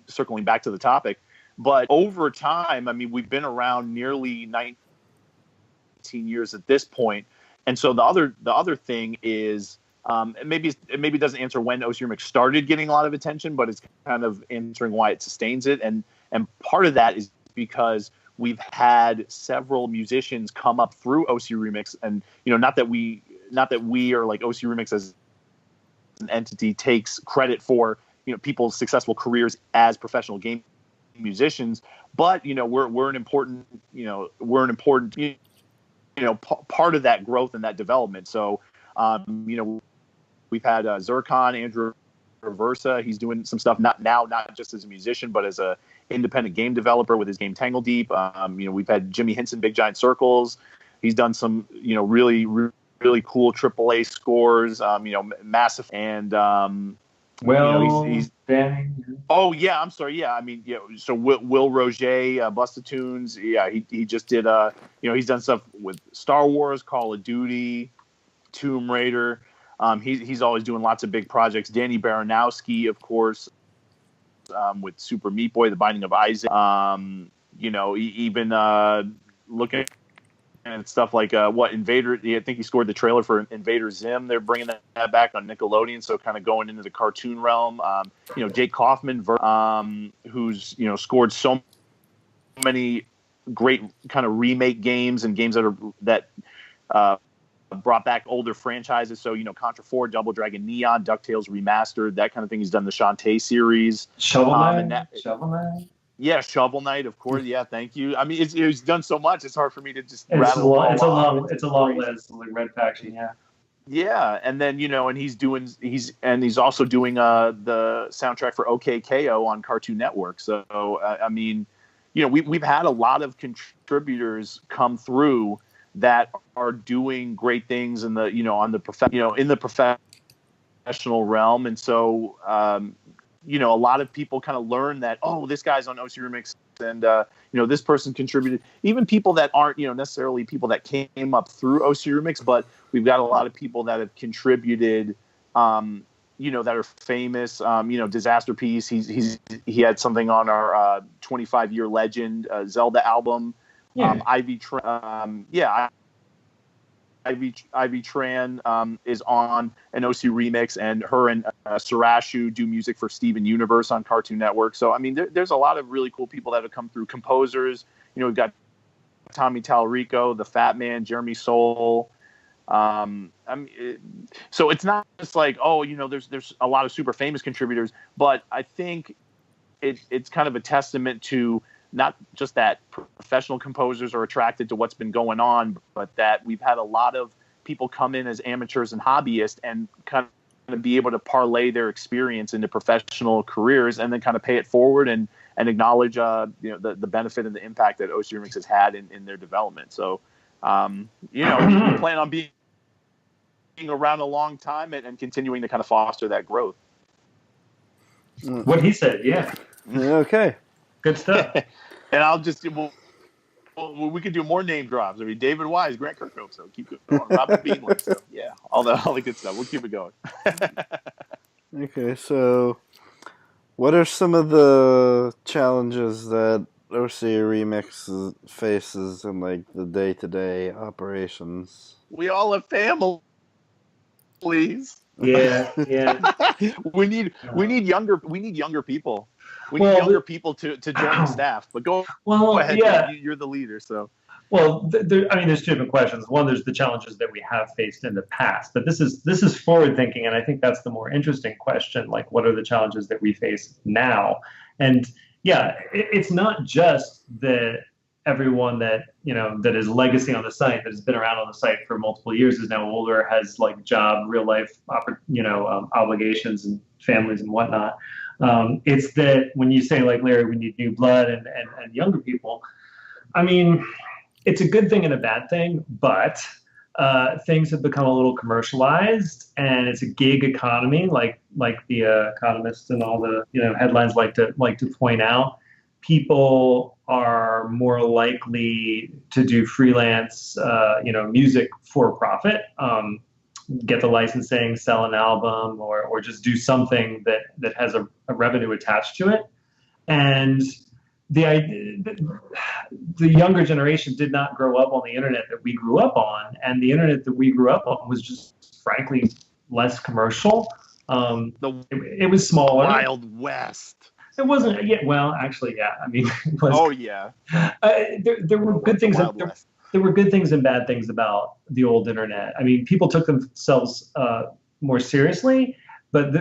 circling back to the topic. But over time, we've been around nearly 19 years at this point, and so the other thing is. Maybe it doesn't answer when OC Remix started getting a lot of attention, but it's kind of answering why it sustains it. And part of that is because we've had several musicians come up through OC Remix, and not that we are like OC Remix as an entity takes credit for people's successful careers as professional game musicians, but we're an important part of that growth and that development. So we've had Zircon, Andrew Reversa. He's doing some stuff not just as a musician, but as a independent game developer with his game Tangle Deep. We've had Jimmy Henson, Big Giant Circles. He's done some really cool AAA scores. Massive and he's oh yeah, I'm sorry, yeah. So Will Roger, Busta Tunes. Yeah, he just did he's done stuff with Star Wars, Call of Duty, Tomb Raider. He's always doing lots of big projects. Danny Baranowski, of course, with Super Meat Boy, The Binding of Isaac. Even looking at stuff like Invader. I think he scored the trailer for Invader Zim. They're bringing that back on Nickelodeon, so kind of going into the cartoon realm. Jake Kaufman, who's scored so many great kind of remake games and games that brought back older franchises. So, Contra 4, Double Dragon Neon, DuckTales Remastered, that kind of thing. He's done the Shantae series. Shovel Knight? Shovel Knight? Yeah, Shovel Knight, of course. Yeah, thank you. He's done so much, it's hard for me to just rattle it all. It's a long list, like Red Faction, yeah. Yeah, and then, and he's also doing the soundtrack for OKKO on Cartoon Network. So, we've had a lot of contributors come through that are doing great things in the in the professional realm, and so a lot of people kind of learn that this guy's on OC Remix, and this person contributed. Even people that aren't necessarily people that came up through OC Remix, but we've got a lot of people that have contributed. That are famous. Disaster Piece. He had something on our 25-year Legend Zelda album. Yeah. Ivy Tran is on an OC remix, and her and Sarashu do music for Steven Universe on Cartoon Network. So, there's a lot of really cool people that have come through. Composers, we've got Tommy Tallarico, the Fat Man, Jeremy Soule. So it's not just like, there's a lot of super famous contributors, but I think it's kind of a testament to not just that professional composers are attracted to what's been going on, but that we've had a lot of people come in as amateurs and hobbyists and kind of be able to parlay their experience into professional careers and then kind of pay it forward and acknowledge the benefit and the impact that OC Remix has had in their development. So we plan on being around a long time and continuing to kind of foster that growth. What he said, yeah. Okay. Good stuff. And I'll just Well, we could do more name drops. I mean, David Wise, Grant Kirkhope, so keep it going. Robert Beanland, so yeah, all the good stuff. We'll keep it going. Okay, so what are some of the challenges that OC Remix faces in like the day-to-day operations? We all have families. Yeah, yeah. we need younger people. We need Well, younger people to join the staff. But go ahead, yeah. Dave. You're the leader, so. Well, I mean, there's two different questions. One, there's the challenges that we have faced in the past, but this is forward thinking, and I think that's the more interesting question. Like, what are the challenges that we face now? And yeah, it's not just that everyone that that is legacy on the site, that has been around on the site for multiple years, is now older, has like job, real life, obligations and families and whatnot. It's that when you say like, Larry, we need new blood and younger people. I mean, it's a good thing and a bad thing, but things have become a little commercialized, and it's a gig economy, like the Economist and all the headlines like to point out. People are more likely to do freelance, music for profit, get the licensing, sell an album, or just do something that has a revenue attached to it, and the younger generation did not grow up on the internet that we grew up on, and the internet that we grew up on was just frankly less commercial. It was smaller. Wild West. It wasn't. Yeah. Well, actually, yeah. I mean, it was, oh yeah. There were good things. There were good things and bad things about the old internet. I mean, people took themselves more seriously. But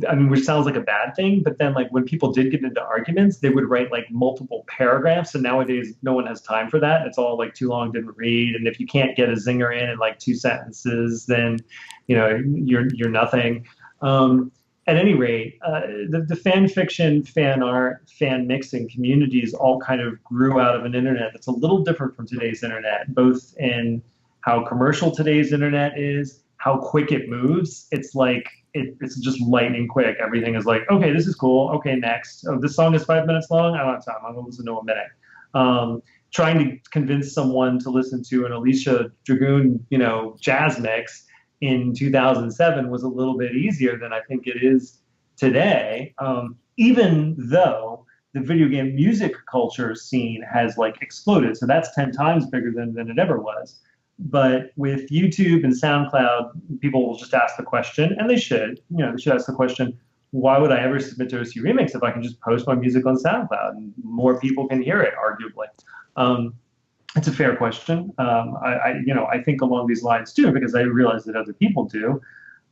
I mean, which sounds like a bad thing, but then like when people did get into arguments, they would write like multiple paragraphs, and nowadays no one has time for that. It's all like too long, didn't read, and if you can't get a zinger in like 2 sentences, then you're nothing. At any rate, the fan fiction, fan art, fan mixing communities all kind of grew out of an internet that's a little different from today's internet, both in how commercial today's internet is, how quick it moves. It's like it's just lightning quick. Everything is like, okay, this is cool. Okay, next. Oh, this song is 5 minutes long. I don't have time. I'm gonna listen to a minute. Trying to convince someone to listen to an Alicia Dragoon, jazz mix in 2007 was a little bit easier than I think it is today. Even though the video game music culture scene has like exploded, so that's 10 times bigger than it ever was. But with YouTube and SoundCloud, people will just ask the question, and they should. They should ask the question, why would I ever submit to OC Remix if I can just post my music on SoundCloud and more people can hear it, arguably? It's a fair question. I think along these lines too, because I realize that other people do.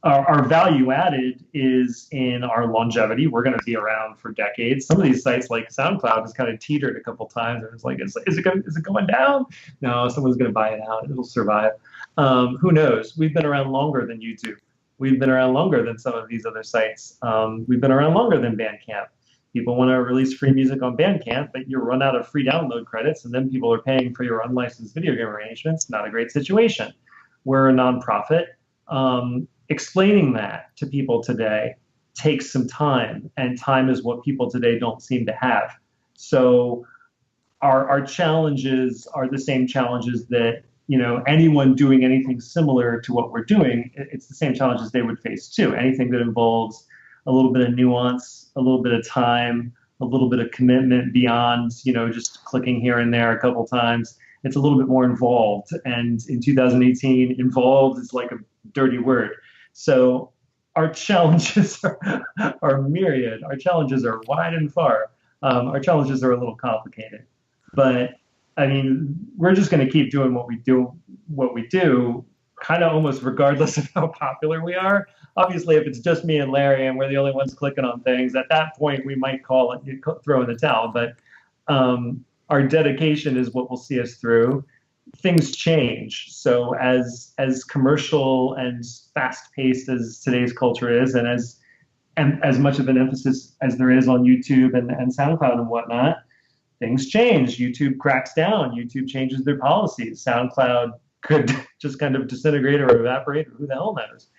Our value added is in our longevity. We're going to be around for decades. Some of these sites like SoundCloud has kind of teetered a couple times, and it's like, is it going down? No, someone's going to buy it out. It'll survive. Who knows? We've been around longer than YouTube. We've been around longer than some of these other sites. We've been around longer than Bandcamp. People want to release free music on Bandcamp, but you run out of free download credits, and then people are paying for your unlicensed video game arrangements. Not a great situation. We're a nonprofit. Explaining that to people today takes some time, and time is what people today don't seem to have. So our challenges are the same challenges that anyone doing anything similar to what we're doing. It's the same challenges they would face too. Anything that involves a little bit of nuance, a little bit of time, a little bit of commitment beyond just clicking here and there a couple times. It's a little bit more involved, and in 2018, involved is like a dirty word. So our challenges are myriad. Our challenges are wide and far. Our challenges are a little complicated. But I mean, we're just going to keep doing what we do, kind of almost regardless of how popular we are. Obviously, if it's just me and Larry and we're the only ones clicking on things, at that point we might call it, throw in the towel. But our dedication is what will see us through. Things change. So as commercial and fast-paced as today's culture is, and as much of an emphasis as there is on YouTube and SoundCloud and whatnot, things change. YouTube cracks down. YouTube changes their policies. SoundCloud could just kind of disintegrate or evaporate, or who the hell knows.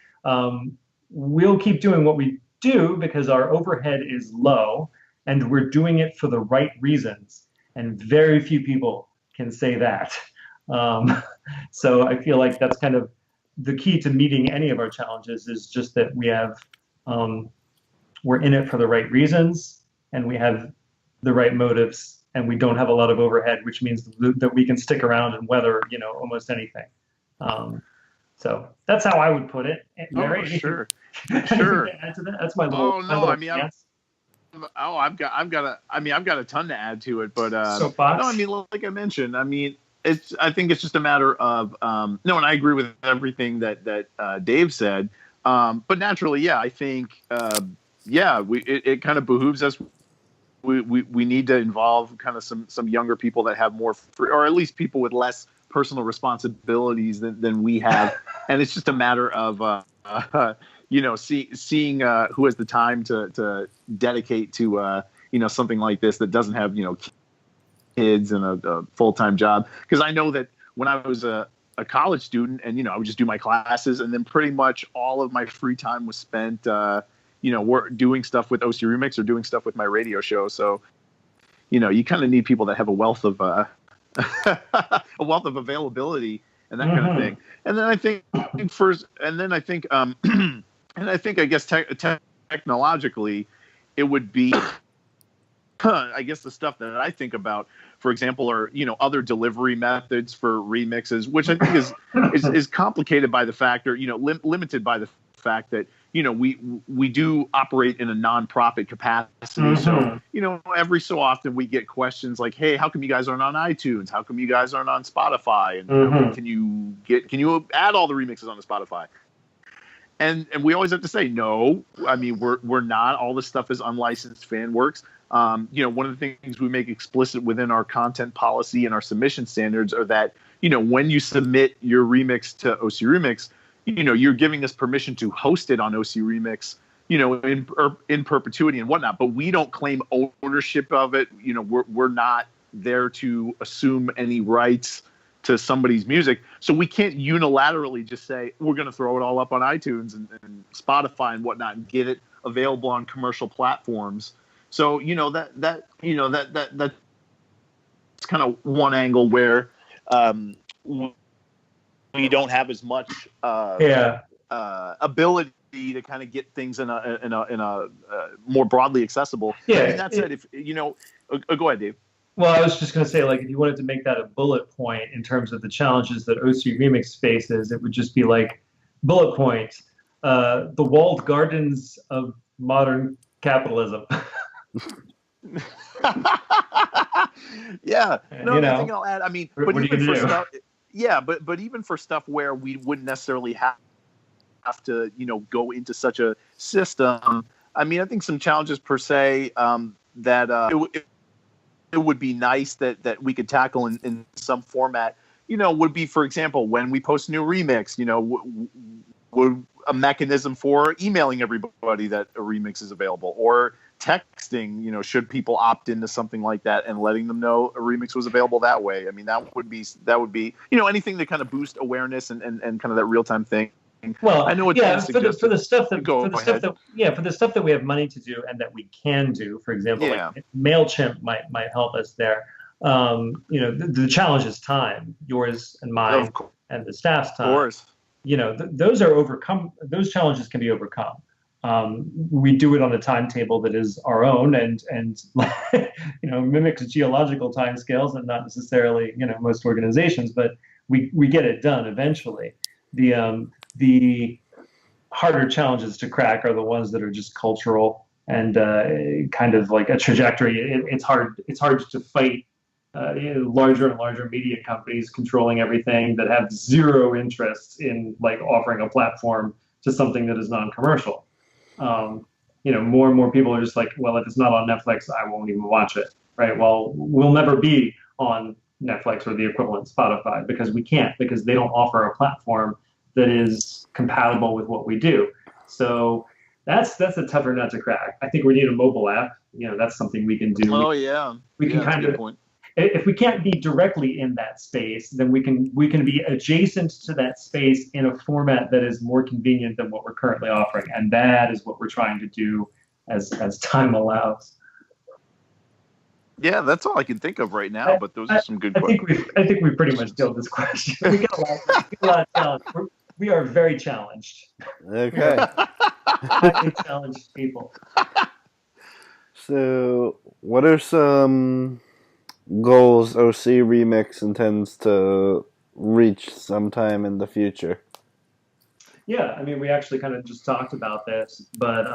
We'll keep doing what we do because our overhead is low, and we're doing it for the right reasons. And very few people can say that. So I feel like that's kind of the key to meeting any of our challenges is just that we're in it for the right reasons and we have the right motives and we don't have a lot of overhead, which means that we can stick around and weather, almost anything. So that's how I would put it. Mary, Oh, sure. anything Sure. to add to that? That's my little. Oh, my no, little I mean, rant. I've got a ton to add to it, but Soapbox. no, I mean, like I mentioned, I mean, I think it's just a matter of, no, and I agree with everything that Dave said. But naturally, yeah, I think, it kind of behooves us. We need to involve kind of some younger people that have more free, or at least people with less personal responsibilities than we have. And it's just a matter of, seeing who has the time to dedicate to, something like this that doesn't have, kids and a full-time job. Because I know that when I was a college student and, I would just do my classes and then pretty much all of my free time was spent, doing stuff with OC Remix or doing stuff with my radio show. So, you kind of need people that have a wealth of availability and that kind of thing. And then I think I guess technologically, it would be, I guess the stuff that I think about, for example, are other delivery methods for remixes, which I think is complicated by the fact, or limited by the fact that we do operate in a nonprofit capacity. So every so often we get questions like, hey, how come you guys aren't on iTunes? How come you guys aren't on Spotify? And can you add all the remixes on the Spotify? And we always have to say no. I mean, we're not. All this stuff is unlicensed fan works. One of the things we make explicit within our content policy and our submission standards are that when you submit your remix to OC Remix, you're giving us permission to host it on OC Remix, in perpetuity and whatnot. But we don't claim ownership of it. We're not there to assume any rights to somebody's music. So we can't unilaterally just say we're going to throw it all up on iTunes and Spotify and whatnot and get it available on commercial platforms. So that's kind of one angle where we don't have as much ability to kind of get things in a more broadly accessible. Yeah. I mean, that said, if go ahead, Dave. Well, I was just going to say, like, if you wanted to make that a bullet point in terms of the challenges that OC Remix faces, it would just be like, bullet point, the walled gardens of modern capitalism. Yeah. No, nothing I'll add. I mean, but even for stuff, but even for stuff where we wouldn't necessarily have to, go into such a system. I mean, I think some challenges per se that it would be nice that we could tackle in some format, would be, for example, when we post a new remix, would a mechanism for emailing everybody that a remix is available, or texting, should people opt into something like that and letting them know a remix was available that way. I mean, that would be, anything to kind of boost awareness and kind of that real-time thing. Well, I know it's for the stuff that we have money to do and that we can do, for example, like MailChimp might help us there. The challenge is time, yours and mine, and the staff's time. Of course. Those are overcome. Those challenges can be overcome. We do it on a timetable that is our own and mimics geological timescales and not necessarily most organizations, but we get it done eventually. The harder challenges to crack are the ones that are just cultural and kind of like a trajectory. It's hard to fight larger and larger media companies controlling everything that have zero interest in like offering a platform to something that is non-commercial. More and more people are just like, well, if it's not on Netflix, I won't even watch it, right? Well, we'll never be on Netflix or the equivalent Spotify because we can't, because they don't offer a platform that is compatible with what we do. So that's a tougher nut to crack. I think we need a mobile app. That's something we can do. Oh yeah, we can kind of. Point. If we can't be directly in that space, then we can be adjacent to that space in a format that is more convenient than what we're currently offering, and that is what we're trying to do as time allows. Yeah, that's all I can think of right now. I, But those are some good I think questions. we pretty much nailed this question. We got a lot of challenge. We are very challenged. We are Okay. highly challenged people. So, what are some goals OC Remix intends to reach sometime in the future? Yeah, I mean, we actually kind of just talked about this, but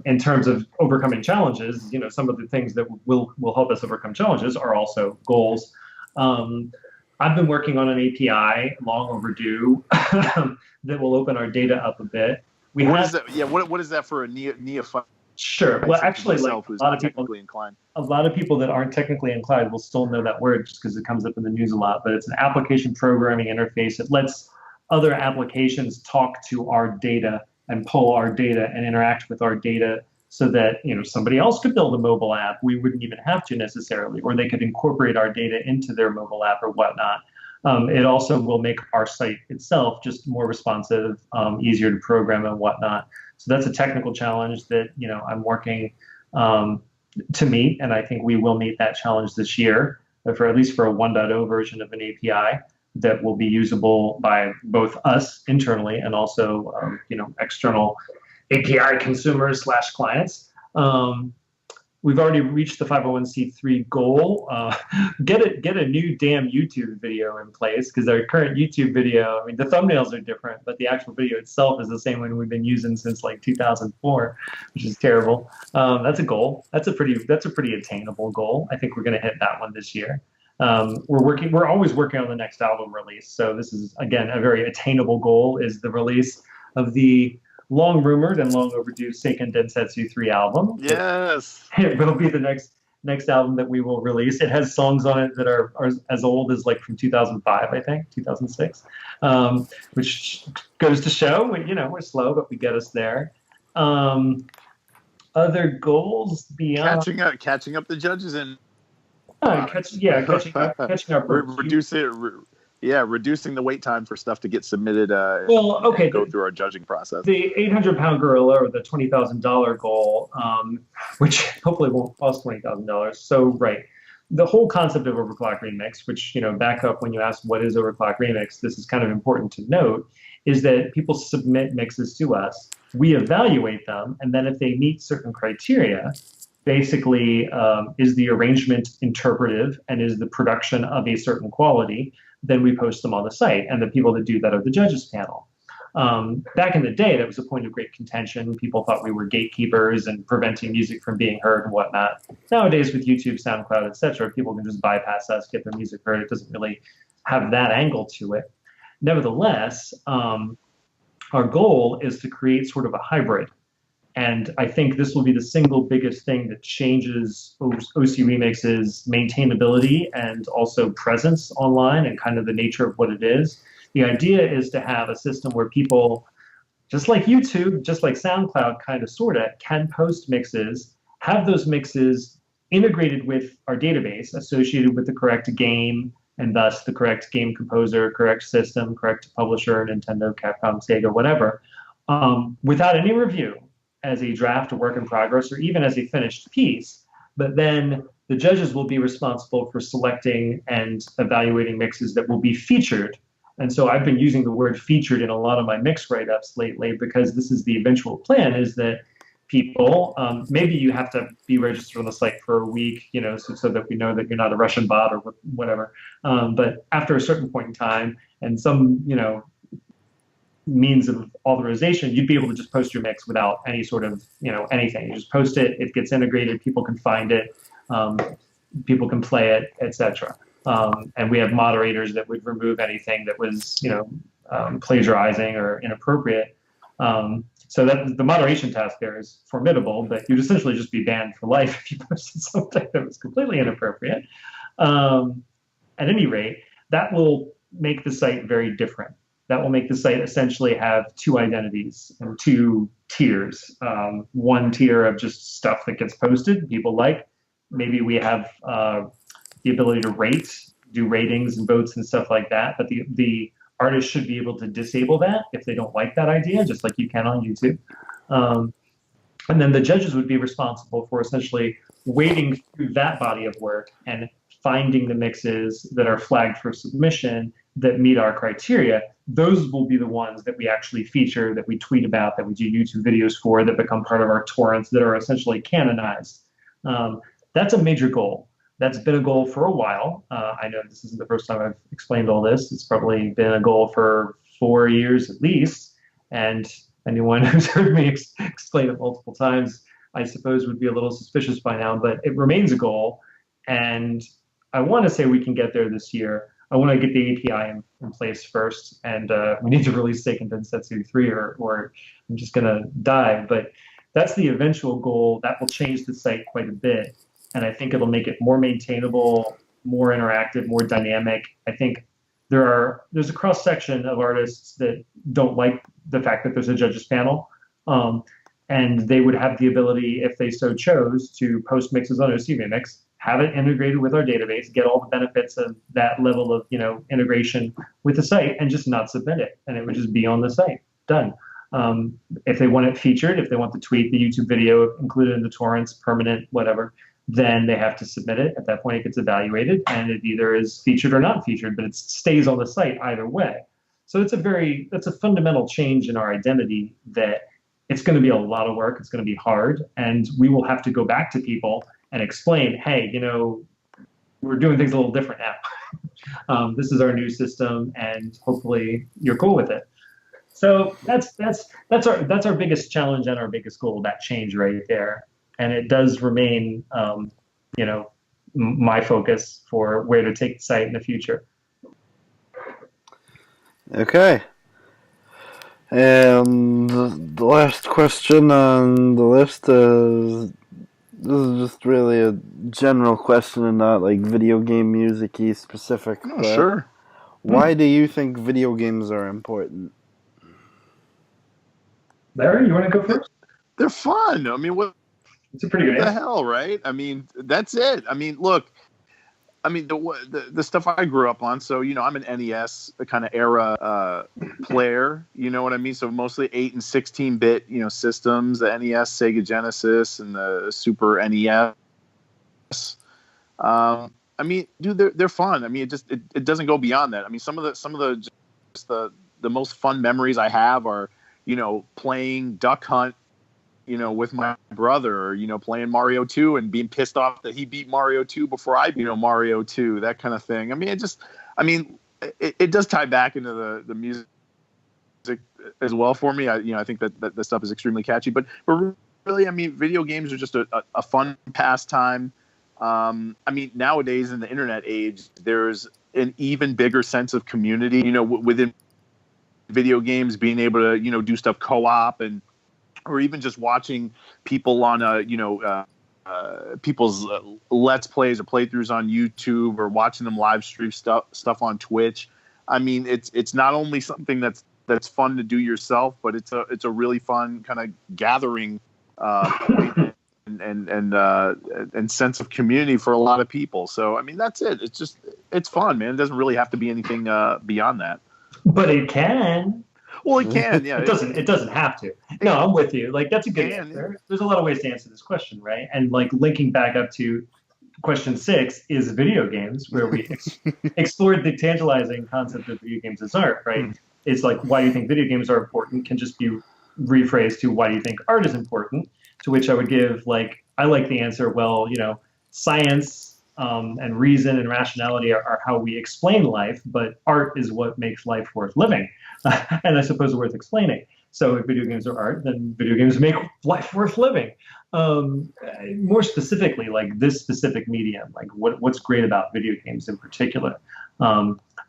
in terms of overcoming challenges, some of the things that will help us overcome challenges are also goals. Um, I've been working on an API, long overdue, that will open our data up a bit. What is that? Yeah, what is that for a neophyte? Sure. Well, Such as actually, like myself, who's not technically inclined. a lot of people that aren't technically inclined will still know that word just because it comes up in the news a lot. But it's an application programming interface. It lets other applications talk to our data and pull our data and interact with our data so that somebody else could build a mobile app. We wouldn't even have to necessarily, or they could incorporate our data into their mobile app or whatnot. It also will make our site itself just more responsive, easier to program and whatnot. So that's a technical challenge that I'm working to meet, and I think we will meet that challenge this year, for at least for a 1.0 version of an API that will be usable by both us internally and also external API consumers slash clients. We've already reached the 501c3 goal. Get a new damn YouTube video in place, because our current YouTube video, I mean, the thumbnails are different, but the actual video itself is the same one we've been using since like 2004, which is terrible. That's a goal. That's a pretty attainable goal. I think we're going to hit that one this year. We're always working on the next album release. So this is, again, a very attainable goal, is the release of the long rumored and long overdue Seiken Densetsu 3 album. Yes. It will be the next album that we will release. It has songs on it that are as old as like from 2005, I think, 2006, which goes to show, we're slow, but we get us there. Other goals beyond Catching up the judges and catching up. Reducing the wait time for stuff to get submitted. Go through our judging process. The 800-pound gorilla, or the $20,000 goal, which hopefully won't cost $20,000. So, right, the whole concept of overclock remix, which back up when you ask what is overclock remix, this is kind of important to note, is that people submit mixes to us, we evaluate them, and then if they meet certain criteria, basically, is the arrangement interpretive and is the production of a certain quality, then we post them on the site. And the people that do that are the judges panel. Back in the day, that was a point of great contention. People thought we were gatekeepers and preventing music from being heard and whatnot. Nowadays, with YouTube, SoundCloud, etc., people can just bypass us, get their music heard. It doesn't really have that angle to it. Nevertheless, our goal is to create sort of a hybrid. And I think this will be the single biggest thing that changes OC Remix's maintainability and also presence online and kind of the nature of what it is. The idea is to have a system where people, just like YouTube, just like SoundCloud, kind of sort of, can post mixes, have those mixes integrated with our database, associated with the correct game, and thus the correct game composer, correct system, correct publisher, Nintendo, Capcom, Sega, whatever, without any review, as a draft, a work in progress, or even as a finished piece. But then the judges will be responsible for selecting and evaluating mixes that will be featured. And so I've been using the word featured in a lot of my mix write-ups lately, because this is the eventual plan, is that people, maybe you have to be registered on the site for a week, so that we know that you're not a Russian bot or whatever. But after a certain point in time, and some, means of authorization, you'd be able to just post your mix without any sort of, anything. You just post it, it gets integrated, people can find it, people can play it, etc. And we have moderators that would remove anything that was, plagiarizing or inappropriate. So that the moderation task there is formidable, but you'd essentially just be banned for life if you posted something that was completely inappropriate. At any rate, that will make the site very different. That will make the site essentially have two identities and two tiers. One tier of just stuff that gets posted, people like. Maybe we have the ability to rate, do ratings and votes and stuff like that, but the artists should be able to disable that if they don't like that idea, just like you can on YouTube. And then the judges would be responsible for essentially wading through that body of work and finding the mixes that are flagged for submission that meet our criteria, those will be the ones that we actually feature, that we tweet about, that we do YouTube videos for, that become part of our torrents, that are essentially canonized. That's a major goal. That's been a goal for a while. I know this isn't the first time I've explained all this. It's probably been a goal for 4 years at least. And anyone who's heard me explain it multiple times, I suppose, would be a little suspicious by now, but it remains a goal. And I want to say we can get there this year. I want to get the API in place first, and we need to release Seiken Densetsu 3 or I'm just going to die. But that's the eventual goal. That will change the site quite a bit, and I think it'll make it more maintainable, more interactive, more dynamic. I think there's a cross-section of artists that don't like the fact that there's a judges panel, and they would have the ability, if they so chose, to post mixes on OC Remix, have it integrated with our database, get all the benefits of that level of integration with the site, and just not submit it, and it would just be on the site. Done. If they want it featured, if they want the tweet, the YouTube video included in the torrents, permanent, whatever, then they have to submit it. At that point, it gets evaluated, and it either is featured or not featured, but it stays on the site either way. So that's a fundamental change in our identity that it's going to be a lot of work. It's going to be hard, and we will have to go back to people and explain, hey, we're doing things a little different now. This is our new system, and hopefully you're cool with it. So that's our biggest challenge and our biggest goal, that change right there. And it does remain, my focus for where to take the site in the future. Okay. And the last question on the list is, this is just really a general question and not like video game music-y specific. Oh, sure. Why do you think video games are important? Larry, you want to go first? They're fun. I mean, it's a pretty good the answer. hell, right? I mean, that's it. I mean, look, the stuff I grew up on. So, I'm an NES kind of era player. You know what I mean? So mostly 8 and 16-bit, systems, the NES, Sega Genesis, and the Super NES. I mean, dude, they're fun. I mean, it doesn't go beyond that. I mean, some of the most fun memories I have are, playing Duck Hunt, with my brother, or, playing Mario 2 and being pissed off that he beat Mario 2 before I beat Mario 2, that kind of thing. I mean, it does tie back into the music as well for me. I think that the stuff is extremely catchy, but really, I mean, video games are just a fun pastime. I mean, nowadays in the internet age, there's an even bigger sense of community, within video games, being able to, do stuff co-op or even just watching people on people's let's plays or playthroughs on YouTube, or watching them live stream stuff on Twitch. I mean, it's not only something that's fun to do yourself, but it's a really fun kind of gathering point and sense of community for a lot of people. So I mean, that's it. It's fun, man. It doesn't really have to be anything beyond that. But it can. Well, it can, yeah. It doesn't have to. No, I'm with you. Like, that's a good answer. There's a lot of ways to answer this question, right? And like linking back up to question 6 is video games, where we explored the tantalizing concept of video games as art, right? It's like, why do you think video games are important can just be rephrased to, why do you think art is important? To which I would give, I like the answer, well, science and reason and rationality are how we explain life, but art is what makes life worth living, and I suppose worth explaining. So if video games are art, then video games make life worth living. More specifically, like this specific medium, like what's great about video games in particular.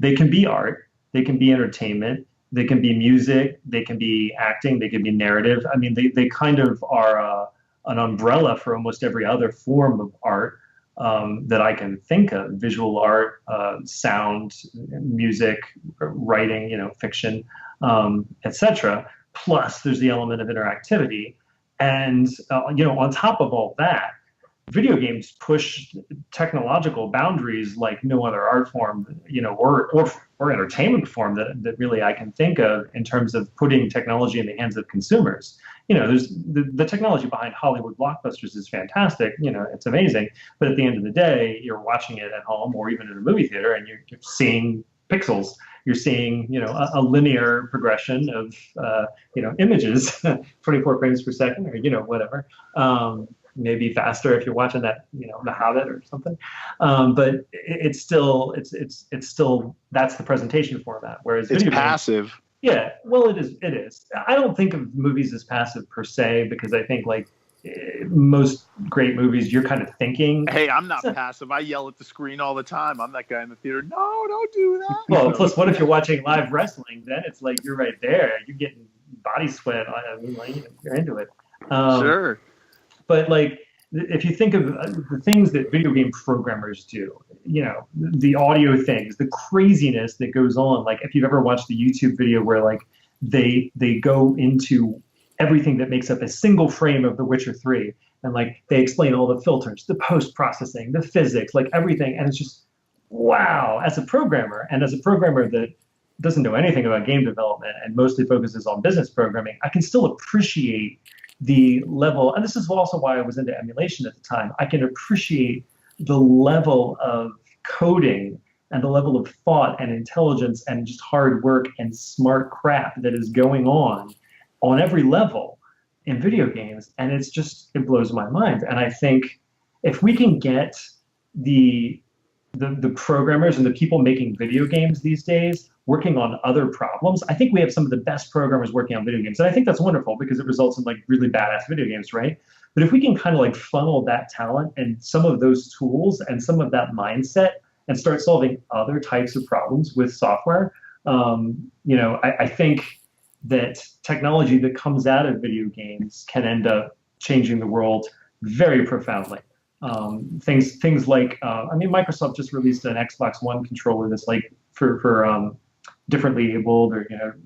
They can be art, they can be entertainment, they can be music, they can be acting, they can be narrative. I mean, they kind of are an umbrella for almost every other form of art that I can think of: visual art, sound, music, writing, fiction, etc. Plus, there's the element of interactivity, and on top of all that, video games push technological boundaries like no other art form, or entertainment form that really I can think of, in terms of putting technology in the hands of consumers. there's the technology behind Hollywood blockbusters is fantastic. It's amazing. But at the end of the day, you're watching it at home or even in a movie theater, and you're seeing pixels. You're seeing, a linear progression of, images, 24 frames per second, or whatever. Maybe faster if you're watching that, The Hobbit or something. But it's still that's the presentation format. Whereas It's video games, passive. yeah, well, it is. It is. I don't think of movies as passive per se because I think like most great movies, you're kind of thinking. Hey, I'm not passive. I yell at the screen all the time. I'm that guy in the theater. No, don't do that. Well, plus, what if you're watching live wrestling? Then it's like you're right there. You're getting body sweat. I mean, like, you're into it. Sure. But like, if you think of the things that video game programmers do, the audio things, the craziness that goes on. Like, if you've ever watched the YouTube video where like they go into everything that makes up a single frame of The Witcher 3, and like they explain all the filters, the post processing, the physics, like everything, and it's just wow. As a programmer, and as a programmer that doesn't know anything about game development and mostly focuses on business programming, I can still appreciate the level, and this is also why I was into emulation at the time. I can appreciate the level of coding and the level of thought and intelligence and just hard work and smart crap that is going on every level in video games. And it blows my mind. And I think if we can get the programmers and the people making video games these days working on other problems, I think we have some of the best programmers working on video games. And I think that's wonderful because it results in like really badass video games, right? But if we can kind of like funnel that talent and some of those tools and some of that mindset and start solving other types of problems with software, I think that technology that comes out of video games can end up changing the world very profoundly. Things like, Microsoft just released an Xbox One controller that's like for differently abled or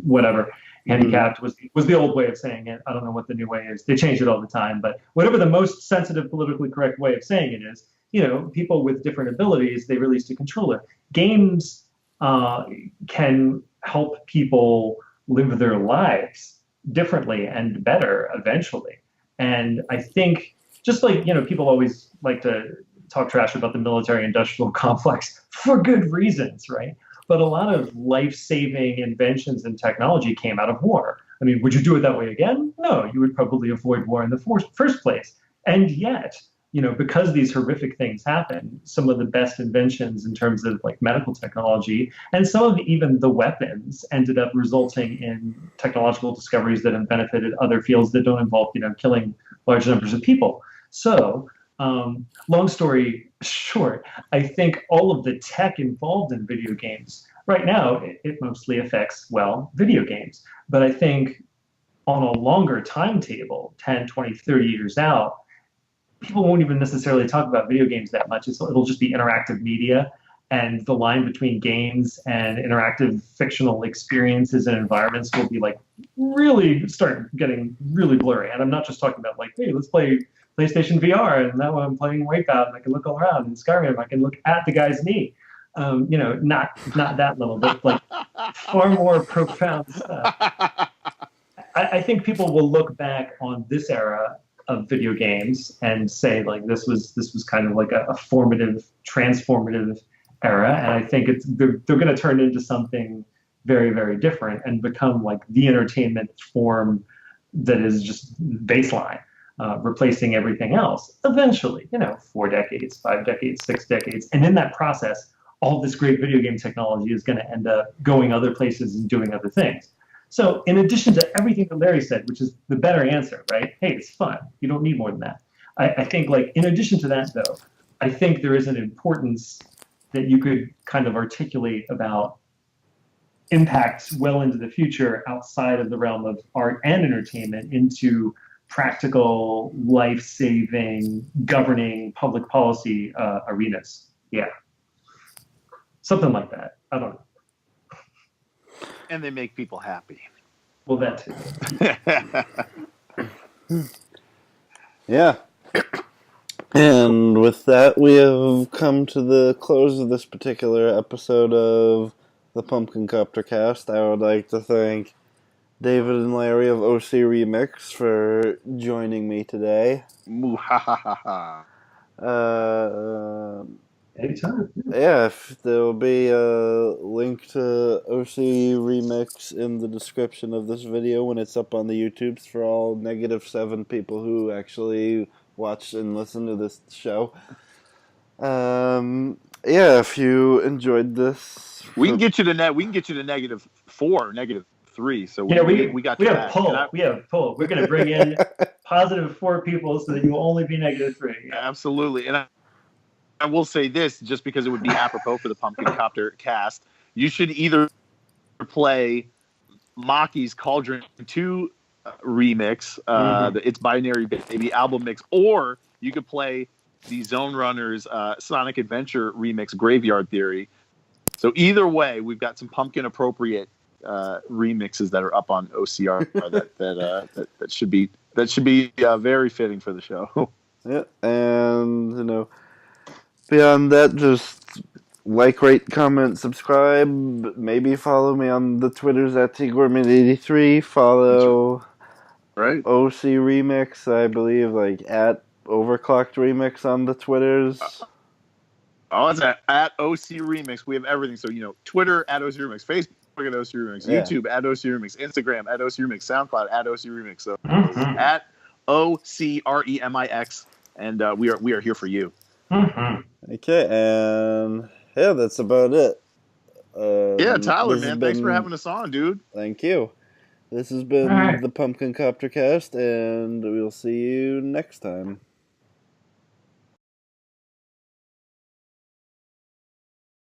whatever, handicapped was the old way of saying it. I don't know what the new way is. They change it all the time, but whatever the most sensitive, politically correct way of saying it is, people with different abilities, they released a controller. Games can help people live their lives differently and better eventually. And I think just like, people always like to talk trash about the military industrial complex for good reasons, right? But a lot of life-saving inventions and technology came out of war. I mean, would you do it that way again? No, you would probably avoid war in the first place. And yet, because these horrific things happen, some of the best inventions in terms of like medical technology and some of even the weapons ended up resulting in technological discoveries that have benefited other fields that don't involve, killing large numbers of people. So, long story short, I think all of the tech involved in video games right now, it mostly affects, video games. But I think on a longer timetable, 10, 20, 30 years out, people won't even necessarily talk about video games that much. It'll just be interactive media, and the line between games and interactive fictional experiences and environments will be like really start getting really blurry. And I'm not just talking about like, hey, let's play PlayStation VR, and now I'm playing Wipeout, and I can look all around. In Skyrim, I can look at the guy's knee. Not that level, but like far more profound stuff. I think people will look back on this era of video games and say like this was kind of like a formative, transformative era, and I think they're going to turn into something very, very different and become like the entertainment form that is just baseline. Replacing everything else eventually, 4 decades, 5 decades, 6 decades. And in that process, all this great video game technology is going to end up going other places and doing other things. So in addition to everything that Larry said, which is the better answer, right? Hey, it's fun. You don't need more than that. I think like in addition to that, though, I think there is an importance that you could kind of articulate about impacts well into the future outside of the realm of art and entertainment into practical, life-saving, governing public policy arenas. Yeah. Something like that. I don't know. And they make people happy. Well, that too. Yeah. And with that, we have come to the close of this particular episode of the Pumpkin Copter Cast. I would like to thank David and Larry of OC Remix for joining me today. Muhahaha. Anytime. Yeah, if there'll be a link to OC Remix in the description of this video when it's up on the YouTubes for all -7 people who actually watch and listen to this show. Yeah, if you enjoyed this, We can get you to -4, -3. So Yeah, we got we your have back. pull. We have pull. We're going to bring in +4 people so that you will only be -3. Yeah. Absolutely. And I will say this, just because it would be apropos for the Pumpkin Copter cast, you should either play Maki's Cauldron 2 remix, the It's Binary Baby album mix, or you could play the Zone Runners Sonic Adventure remix, Graveyard Theory. So either way, we've got some pumpkin appropriate remixes that are up on OCR that should be very fitting for the show. Yeah, and beyond that, just like, rate, comment, subscribe. Maybe follow me on the Twitters at tgourmet83. Follow Right. OC Remix, I believe, at Overclocked Remix on the Twitters. Oh, it's at OC Remix. We have everything. So, Twitter at OC Remix, Facebook at OC Remix, YouTube at OC Remix, Instagram at OC Remix, SoundCloud at OC Remix. So, at OCREMIX, and we are here for you. Okay, and yeah, that's about it. Yeah, Tyler, man, thanks for having us on, dude. Thank you. This has been the Pumpkin Copter Cast, and we'll see you next time.